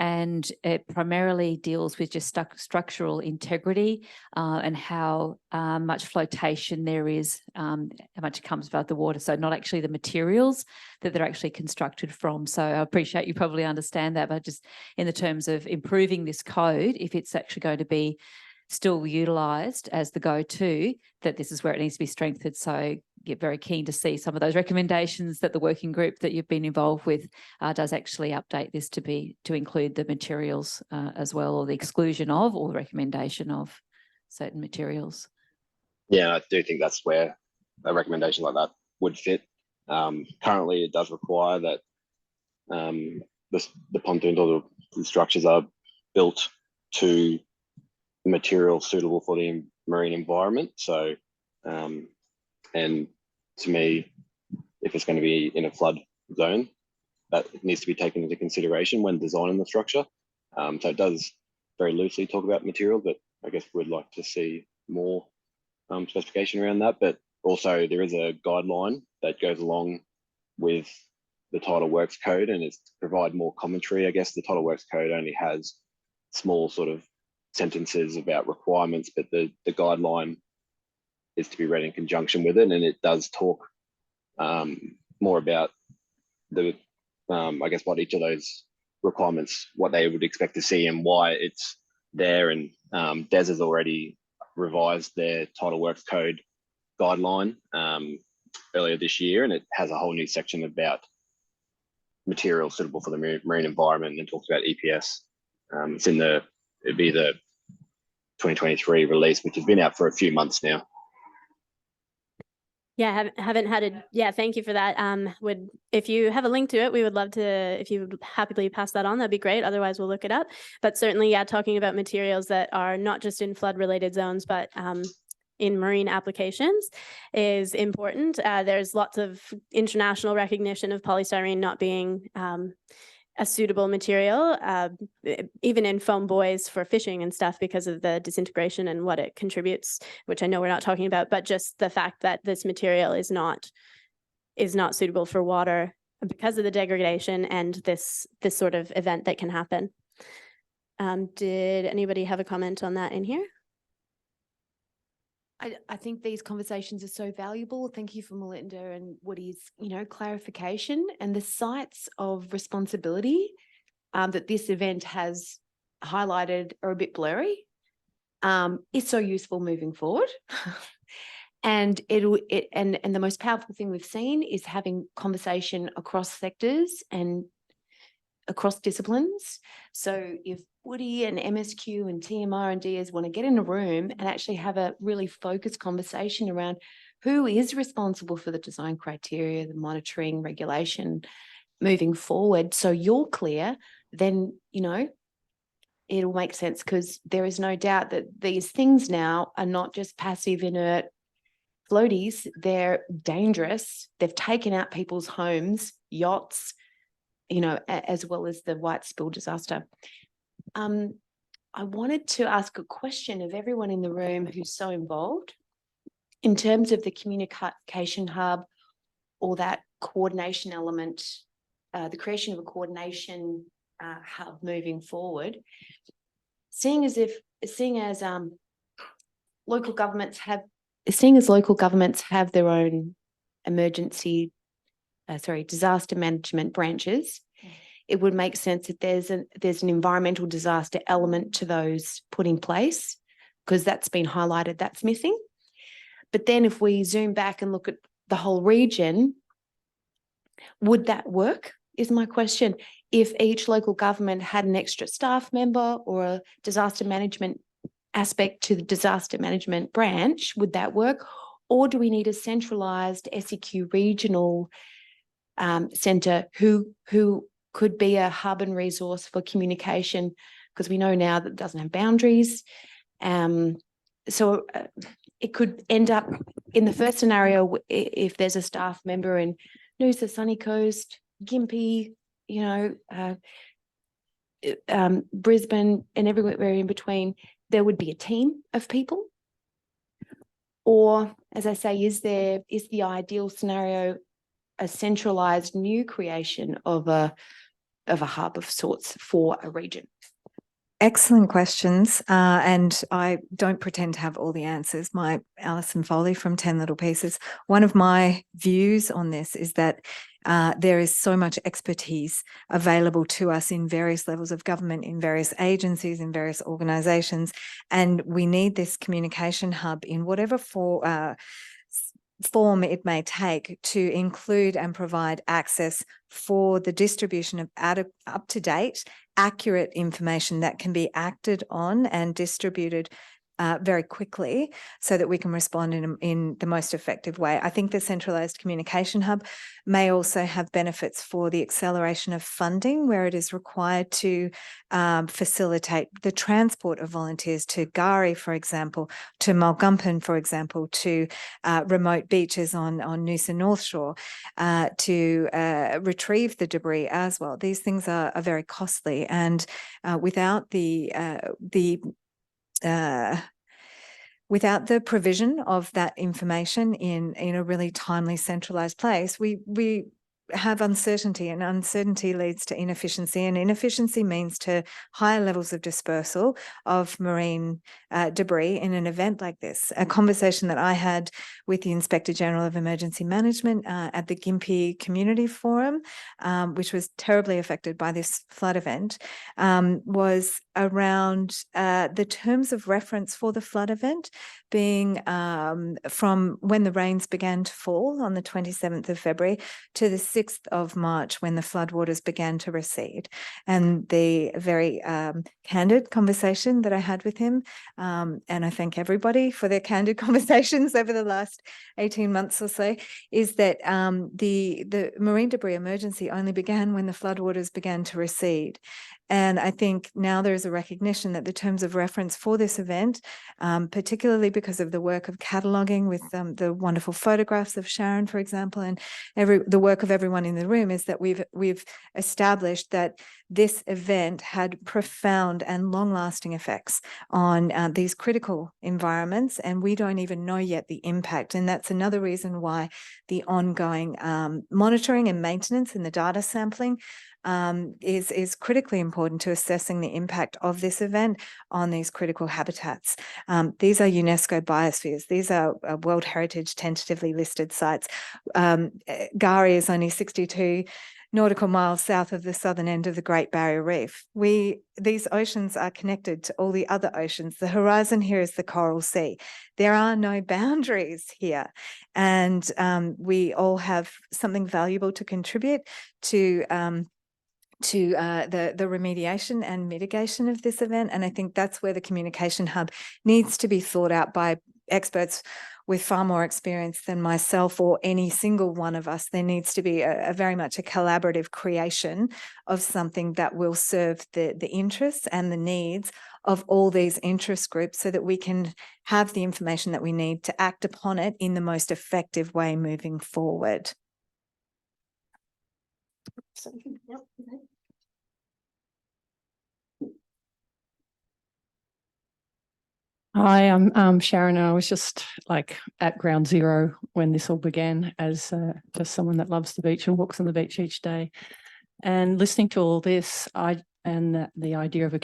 And it primarily deals with just structural integrity and how much flotation there is, how much it comes above the water. So not actually the materials that they're actually constructed from. So I appreciate you probably understand that, but just in the terms of improving this code, if it's actually going to be still utilised as the go-to, that this is where it needs to be strengthened. So get very keen to see some of those recommendations that the working group that you've been involved with does actually update this to include the materials as well, or the exclusion of or the recommendation of certain materials. Yeah, I do think that's where a recommendation like that would fit. Currently, it does require that the pontoons or the structures are built to material suitable for the marine environment. So, and to me, if it's going to be in a flood zone, that needs to be taken into consideration when designing the structure. So it does very loosely talk about material, but I guess we'd like to see more specification around that. But also there is a guideline that goes along with the Tidal Works code, and it's to provide more commentary. I guess the Tidal Works code only has small sort of sentences about requirements, but the guideline is to be read in conjunction with it, and it does talk more about the I guess what each of those requirements, what they would expect to see and why it's there. And DES has already revised their Tidal Works code guideline earlier this year, and it has a whole new section about materials suitable for the marine environment, and talks about EPS. It'd be the 2023 release, which has been out for a few months now. Yeah, haven't had it. Yeah, thank you for that. If you have a link to it, we would love to, if you would happily pass that on, that'd be great. Otherwise, we'll look it up. But certainly, yeah, talking about materials that are not just in flood-related zones, but in marine applications is important. There's lots of international recognition of polystyrene not being a suitable material, even in foam buoys for fishing and stuff, because of the disintegration and what it contributes, which I know we're not talking about, but just the fact that this material is not suitable for water because of the degradation and this sort of event that can happen. Did anybody have a comment on that in here? I think these conversations are so valuable. Thank you for Melinda and Woody's, clarification, and the sites of responsibility that this event has highlighted are a bit blurry. It's so useful moving forward. And and the most powerful thing we've seen is having conversation across sectors and across disciplines. So if Woody and MSQ and TMR and DS want to get in a room and actually have a really focused conversation around who is responsible for the design criteria, the monitoring, regulation moving forward, so you're clear, then, it'll make sense, because there is no doubt that these things now are not just passive, inert floaties. They're dangerous. They've taken out people's homes, yachts, as well as the White Spill disaster. I wanted to ask a question of everyone in the room who's so involved in terms of the communication hub or that coordination element, the creation of a coordination hub moving forward, seeing as local governments have their own disaster management branches, it would make sense that there's an environmental disaster element to those put in place, because that's been highlighted, that's missing. But then if we zoom back and look at the whole region, would that work, is my question. If each local government had an extra staff member or a disaster management aspect to the disaster management branch, would that work? Or do we need a centralised SEQ regional centre who could be a hub and resource for communication? Because we know now that it doesn't have boundaries. So it could end up in the first scenario, if there's a staff member in Noosa, Sunny Coast, Gympie, Brisbane and everywhere in between, there would be a team of people. Or, as I say, is the ideal scenario a centralised new creation of a hub of sorts for a region? Excellent questions. And I don't pretend to have all the answers. My Alison Foley from 10 Little Pieces. One of my views on this is that there is so much expertise available to us in various levels of government, in various agencies, in various organisations, and we need this communication hub in whatever form it may take to include and provide access for the distribution of up-to-date, accurate information that can be acted on and distributed very quickly so that we can respond in the most effective way. I think the centralised communication hub may also have benefits for the acceleration of funding where it is required to facilitate the transport of volunteers to Gari, for example, to Mulgumpin, for example, to remote beaches on Noosa North Shore, to retrieve the debris as well. These things are very costly, and without the provision of that information in a really timely, centralised place, we have uncertainty, and uncertainty leads to inefficiency, and inefficiency means to higher levels of dispersal of marine debris in an event like this. A conversation that I had with the Inspector General of Emergency Management at the Gympie Community Forum, which was terribly affected by this flood event, was around the terms of reference for the flood event being from when the rains began to fall on the 27th of February to the 6th of March when the floodwaters began to recede. And the very candid conversation that I had with him, and I thank everybody for their candid conversations over the last 18 months or so, is that the marine debris emergency only began when the floodwaters began to recede. And I think now there is a recognition that the terms of reference for this event, particularly because of the work of cataloguing with the wonderful photographs of Sharon, for example, and the work of everyone in the room, is that we've established that this event had profound and long-lasting effects on these critical environments, and we don't even know yet the impact. And that's another reason why the ongoing monitoring and maintenance and the data sampling is critically important to assessing the impact of this event on these critical habitats. These are UNESCO biospheres. These are World Heritage tentatively listed sites. Gari is only 62 nautical miles south of the southern end of the Great Barrier Reef. These oceans are connected to all the other oceans. The horizon here is the Coral Sea. There are no boundaries here. And we all have something valuable to contribute to the remediation and mitigation of this event. And I think that's where the communication hub needs to be thought out by experts with far more experience than myself or any single one of us. There needs to be a very much a collaborative creation of something that will serve the interests and the needs of all these interest groups so that we can have the information that we need to act upon it in the most effective way moving forward. Hi, I'm Sharon, and I was just like at ground zero when this all began as just someone that loves the beach and walks on the beach each day. And listening to all this, the idea of a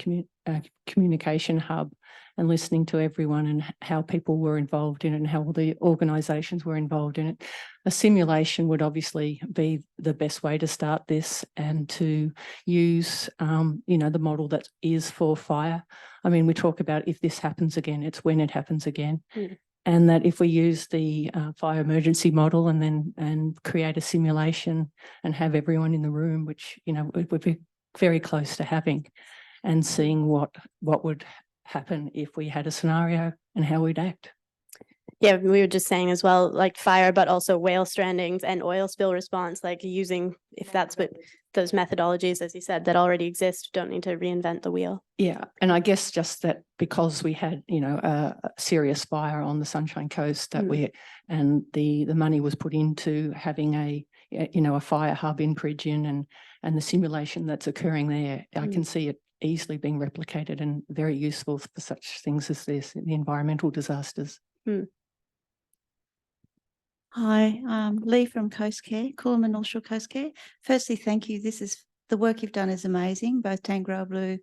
communication hub, and listening to everyone and how people were involved in it and how all the organisations were involved in it. A simulation would obviously be the best way to start this, and to use, the model that is for fire. I mean, we talk about if this happens again, it's when it happens again. Mm. And that if we use the fire emergency model and create a simulation and have everyone in the room, which, it would be very close to having, and seeing what would happen if we had a scenario and how we'd act. Yeah, we were just saying as well, like fire, but also whale strandings and oil spill response, like using, if that's what those methodologies, as you said, that already exist, don't need to reinvent the wheel. Yeah, and I guess just that because we had, a serious fire on the Sunshine Coast, that the money was put into having a fire hub in Pridgeon and the simulation that's occurring there. I can see it easily being replicated and very useful for such things as this, the environmental disasters. Hi, Lee from Coast Care, Coolum and North Shore Coast Care. Firstly, thank you. The work you've done is amazing, both Tangrow Blue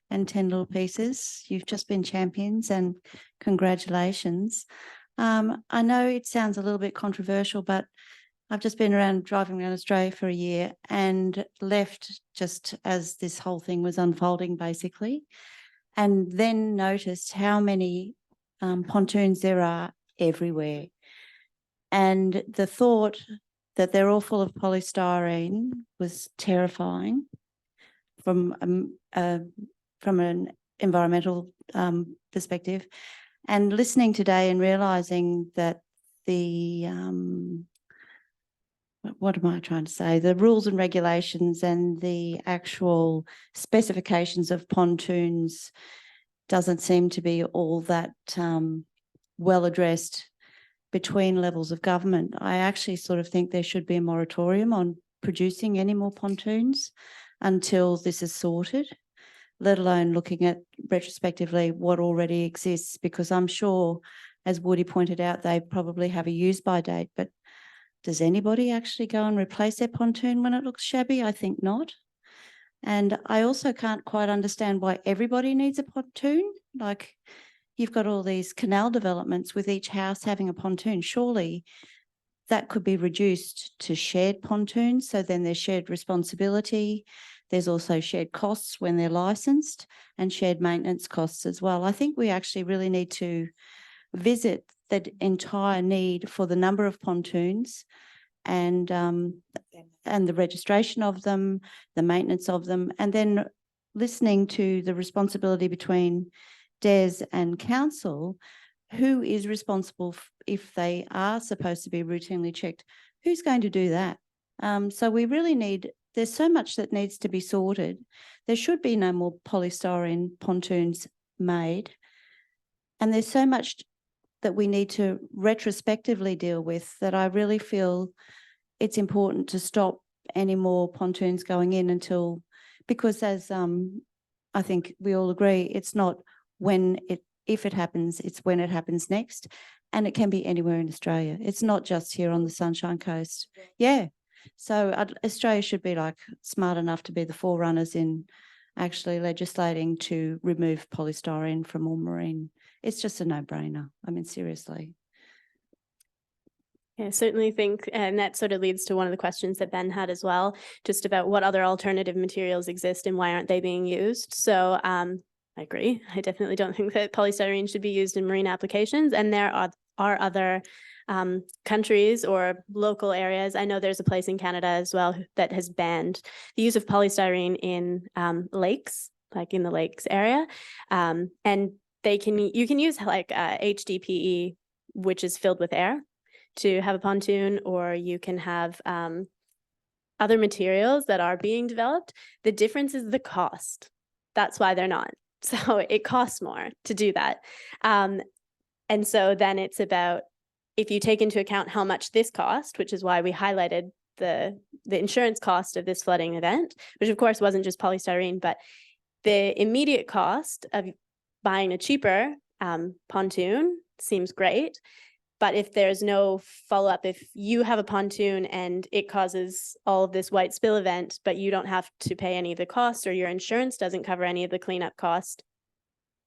and 10 Little Pieces. You've just been champions, and congratulations. I know it sounds a little bit controversial, but I've just been driving around Australia for a year and left just as this whole thing was unfolding, basically, and then noticed how many pontoons there are everywhere. And the thought that they're all full of polystyrene was terrifying from an environmental perspective. And listening today and realising that what am I trying to say? The rules and regulations and the actual specifications of pontoons doesn't seem to be all that well addressed between levels of government. I actually sort of think there should be a moratorium on producing any more pontoons until this is sorted, let alone looking at retrospectively what already exists, because I'm sure, as Woody pointed out, they probably have a use by date, but does anybody actually go and replace their pontoon when it looks shabby? I think not. And I also can't quite understand why everybody needs a pontoon. Like, you've got all these canal developments with each house having a pontoon. Surely that could be reduced to shared pontoons, so then there's shared responsibility. There's also shared costs when they're licensed, and shared maintenance costs as well. I think we actually really need to visit that entire need for the number of pontoons and the registration of them, the maintenance of them, and then listening to the responsibility between DES and council. Who is responsible if they are supposed to be routinely checked? Who's going to do that? So we really there's so much that needs to be sorted. There should be no more polystyrene pontoons made. And there's so much that we need to retrospectively deal with that I really feel it's important to stop any more pontoons going in until, because as I think we all agree, it's not if it happens, it's when it happens next. And it can be anywhere in Australia. It's not just here on the Sunshine Coast. Yeah. So Australia should be like smart enough to be the forerunners in actually legislating to remove polystyrene from all marine. It's just a no-brainer. I mean, seriously. Yeah, I certainly think, and that sort of leads to one of the questions that Ben had as well, just about what other alternative materials exist and why aren't they being used. So I agree. I definitely don't think that polystyrene should be used in marine applications. And there are other countries or local areas. I know there's a place in Canada as well that has banned the use of polystyrene in lakes, like in the lakes area. And you can use like HDPE, which is filled with air, to have a pontoon, or you can have other materials that are being developed. The difference is the cost. That's why they're not. So it costs more to do that. And so then it's about, if you take into account how much this cost, which is why we highlighted the insurance cost of this flooding event, which of course wasn't just polystyrene, but the immediate cost of buying a cheaper pontoon seems great. But if there's no follow-up, if you have a pontoon and it causes all of this white spill event, but you don't have to pay any of the cost, or your insurance doesn't cover any of the cleanup cost,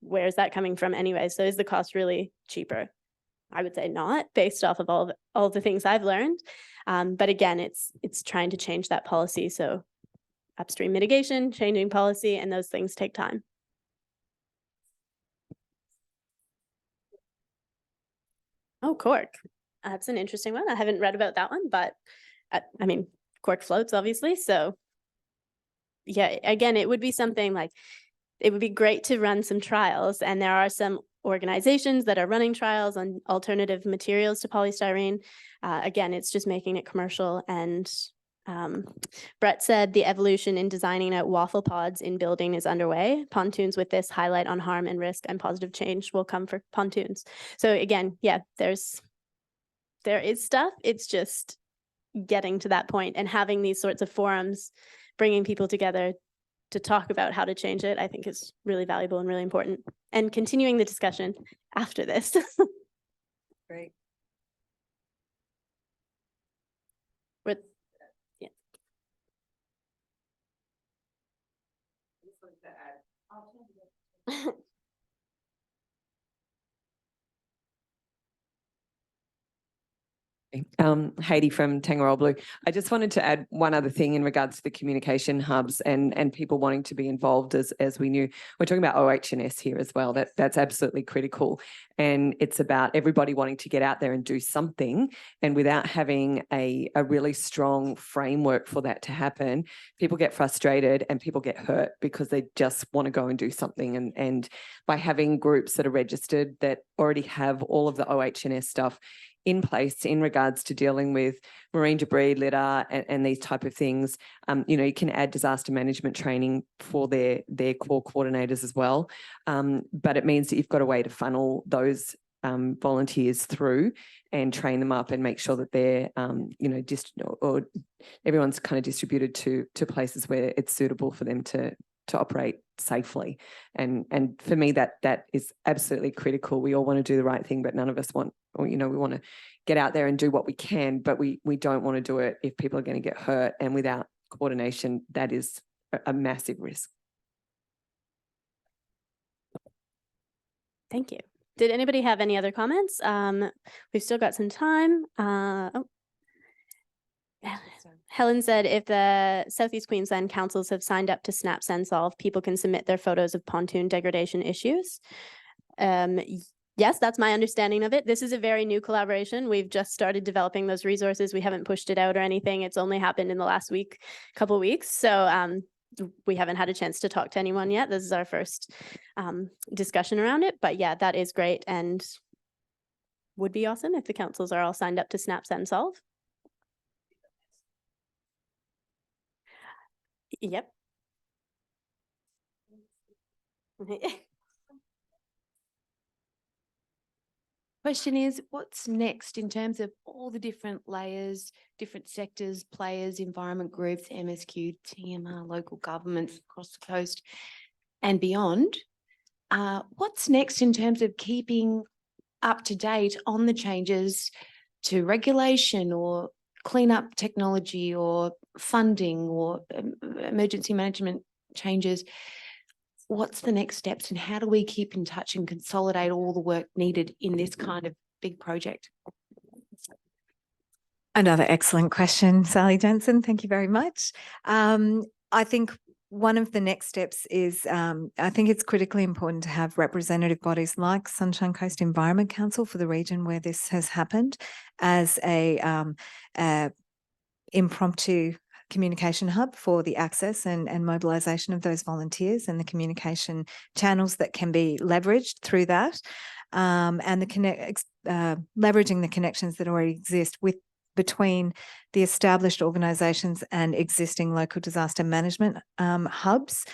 where's that coming from anyway? So is the cost really cheaper? I would say not, based off of all of the things I've learned. But again, it's trying to change that policy. So upstream mitigation, changing policy, and those things take time. Oh, cork. That's an interesting one. I haven't read about that one, but I mean, cork floats, obviously. So yeah, again, it would be something like, it would be great to run some trials. And there are some organizations that are running trials on alternative materials to polystyrene. Again, it's just making it commercial. And Brett said the evolution in designing out waffle pods in building is underway. Pontoons with this highlight on harm and risk, and positive change will come for pontoons. So again, yeah, there is stuff. It's just getting to that point and having these sorts of forums, bringing people together to talk about how to change it, I think is really valuable and really important. And continuing the discussion after this. Great. With, yeah. Heidi from Tangaroa. I just wanted to add one other thing in regards to the communication hubs and people wanting to be involved. As we knew, we're talking about OH&S here as well. That's absolutely critical, and it's about everybody wanting to get out there and do something. And without having a really strong framework for that to happen, people get frustrated and people get hurt because they just want to go and do something. And by having groups that are registered that already have all of the OH&S stuff in place in regards to dealing with marine debris, litter, and these type of things, you can add disaster management training for their core coordinators as well. But it means that you've got a way to funnel those volunteers through and train them up and make sure that they're, or everyone's kind of distributed to places where it's suitable for them to operate safely. And for me, that is absolutely critical. We all want to do the right thing, but none of us want, we want to get out there and do what we can, but we don't want to do it if people are going to get hurt. And without coordination, that is a massive risk. Thank you. Did anybody have any other comments? We've still got some time. Helen said, if the South-east Queensland councils have signed up to Snap Send Solve, people can submit their photos of pontoon degradation issues. Yes, that's my understanding of it. This is a very new collaboration. We've just started developing those resources. We haven't pushed it out or anything. It's only happened in the last couple of weeks. So we haven't had a chance to talk to anyone yet. This is our first discussion around it. But yeah, that is great and would be awesome if the councils are all signed up to Snap Send Solve. Yep. Question is, what's next in terms of all the different layers, different sectors, players, environment groups, MSQ, TMR, local governments across the coast and beyond? What's next in terms of keeping up to date on the changes to regulation or cleanup technology or funding or emergency management changes? What's the next steps and how do we keep in touch and consolidate all the work needed in this kind of big project? Another excellent question, Sally Jensen. Thank you very much. I think one of the next steps is, I think it's critically important to have representative bodies like Sunshine Coast Environment Council for the region where this has happened as a impromptu communication hub for the access and mobilisation of those volunteers and the communication channels that can be leveraged through that, and leveraging the connections that already exist between the established organisations and existing local disaster management hubs.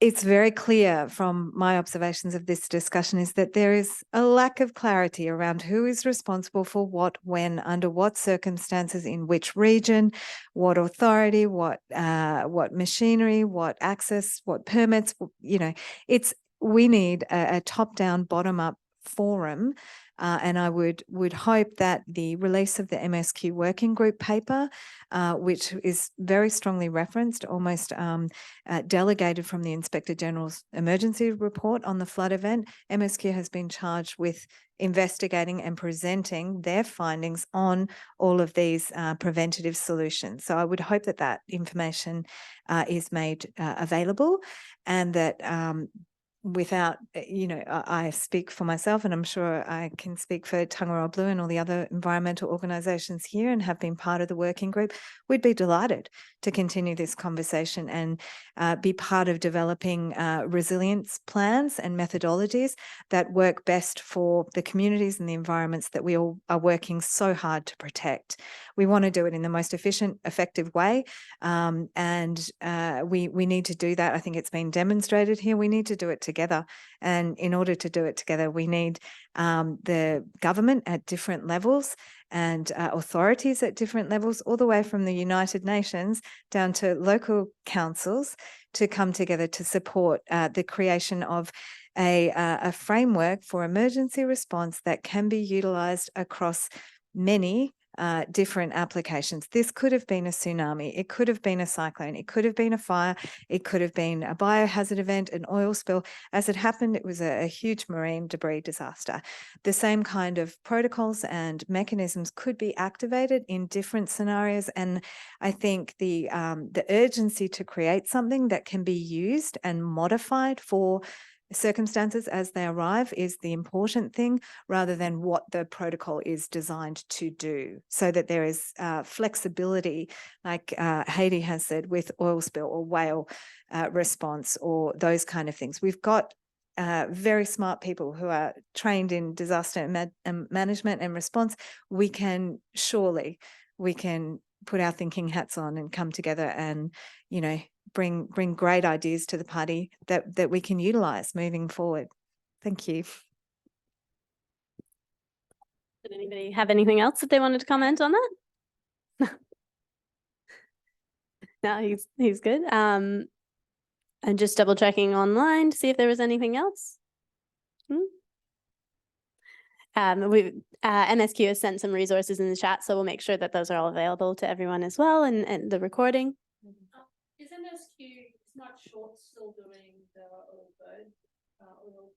It's very clear from my observations of this discussion is that there is a lack of clarity around who is responsible for what, when, under what circumstances, in which region, what authority, what machinery, what access, what permits. we need a top-down, bottom-up forum. And I would hope that the release of the MSQ working group paper, which is very strongly referenced, almost delegated from the Inspector General's emergency report on the flood event, MSQ has been charged with investigating and presenting their findings on all of these preventative solutions. So I would hope that that information is made available, and that without, I speak for myself, and I'm sure I can speak for Tangaroa Blue and all the other environmental organisations here and have been part of the working group. We'd be delighted to continue this conversation and be part of developing resilience plans and methodologies that work best for the communities and the environments that we all are working so hard to protect. We want to do it in the most efficient, effective way, and we need to do that. I think it's been demonstrated here. We need to do it together, and in order to do it together, we need the government at different levels and authorities at different levels, all the way from the United Nations down to local councils, to come together to support the creation of a framework for emergency response that can be utilised across many different applications. This could have been a tsunami, it could have been a cyclone, it could have been a fire, it could have been a biohazard event, an oil spill. As it happened, it was a huge marine debris disaster. The same kind of protocols and mechanisms could be activated in different scenarios, and I think the urgency to create something that can be used and modified for circumstances as they arrive is the important thing, rather than what the protocol is designed to do, so that there is flexibility, like Haiti has said, with oil spill or whale response or those kind of things. We've got very smart people who are trained in disaster management and response. We can put our thinking hats on and come together and, bring great ideas to the party that we can utilise moving forward. Thank you. Did anybody have anything else that they wanted to comment on that? No, he's good. I'm just double checking online to see if there was anything else. MSQ has sent some resources in the chat, so we'll make sure that those are all available to everyone as well, and the recording. Is MSQ, it's not short, still doing the oil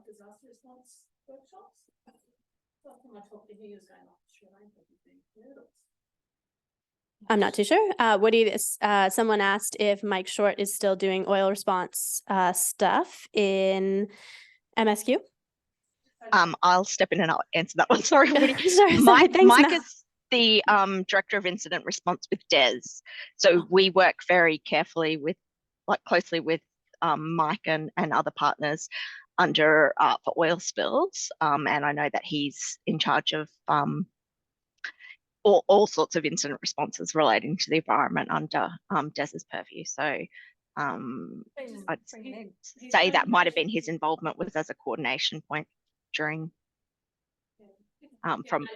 disaster response workshops? Last time I talked to him, he was going off to Sri Lanka with the noodles. I'm not too sure. Woody, someone asked if Mike Short is still doing oil response stuff in MSQ. I'll step in and I'll answer that one. Sorry, Woody. Sorry, Mike thanks, is the Director of Incident Response with DES. So we work very carefully closely with Mike and other partners under for oil spills. And I know that he's in charge of all sorts of incident responses relating to the environment under DES's purview. So I'd say that might have been his involvement was as a coordination point during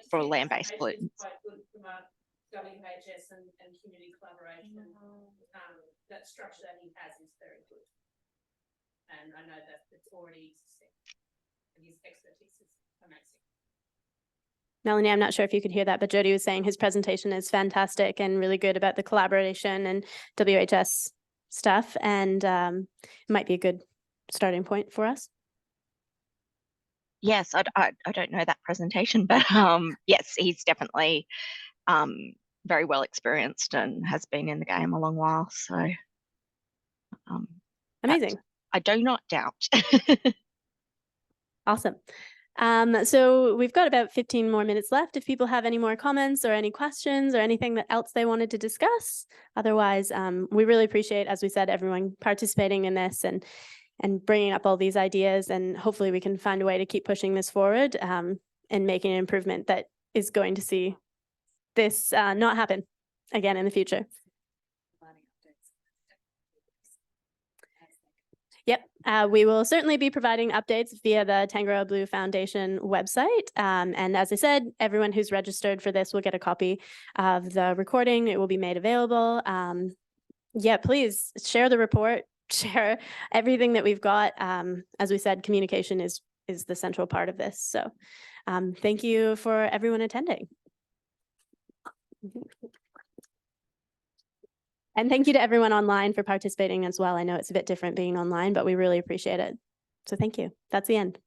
for land-based pollutants. WHS and community collaboration, that structure that he has is very good. And I know that it's already existing. And his expertise is amazing. Melanie, I'm not sure if you could hear that, but Jody was saying his presentation is fantastic and really good about the collaboration and WHS stuff, and it might be a good starting point for us. Yes, I don't know that presentation, but yes, he's definitely very well experienced and has been in the game a long while. So amazing. I do not doubt. Awesome. So we've got about 15 more minutes left. If people have any more comments or any questions or anything else they wanted to discuss, otherwise, we really appreciate, as we said, everyone participating in this and bringing up all these ideas, and hopefully we can find a way to keep pushing this forward and making an improvement that is going to see this not happen again in the future. Yep, we will certainly be providing updates via the Tangaroa Blue Foundation website. And as I said, everyone who's registered for this will get a copy of the recording. It will be made available. Yeah, please share the report. share everything that we've got. As we said, communication is the central part of this. So thank you for everyone attending. And thank you to everyone online for participating as well. I know it's a bit different being online, but we really appreciate it. So thank you. That's the end.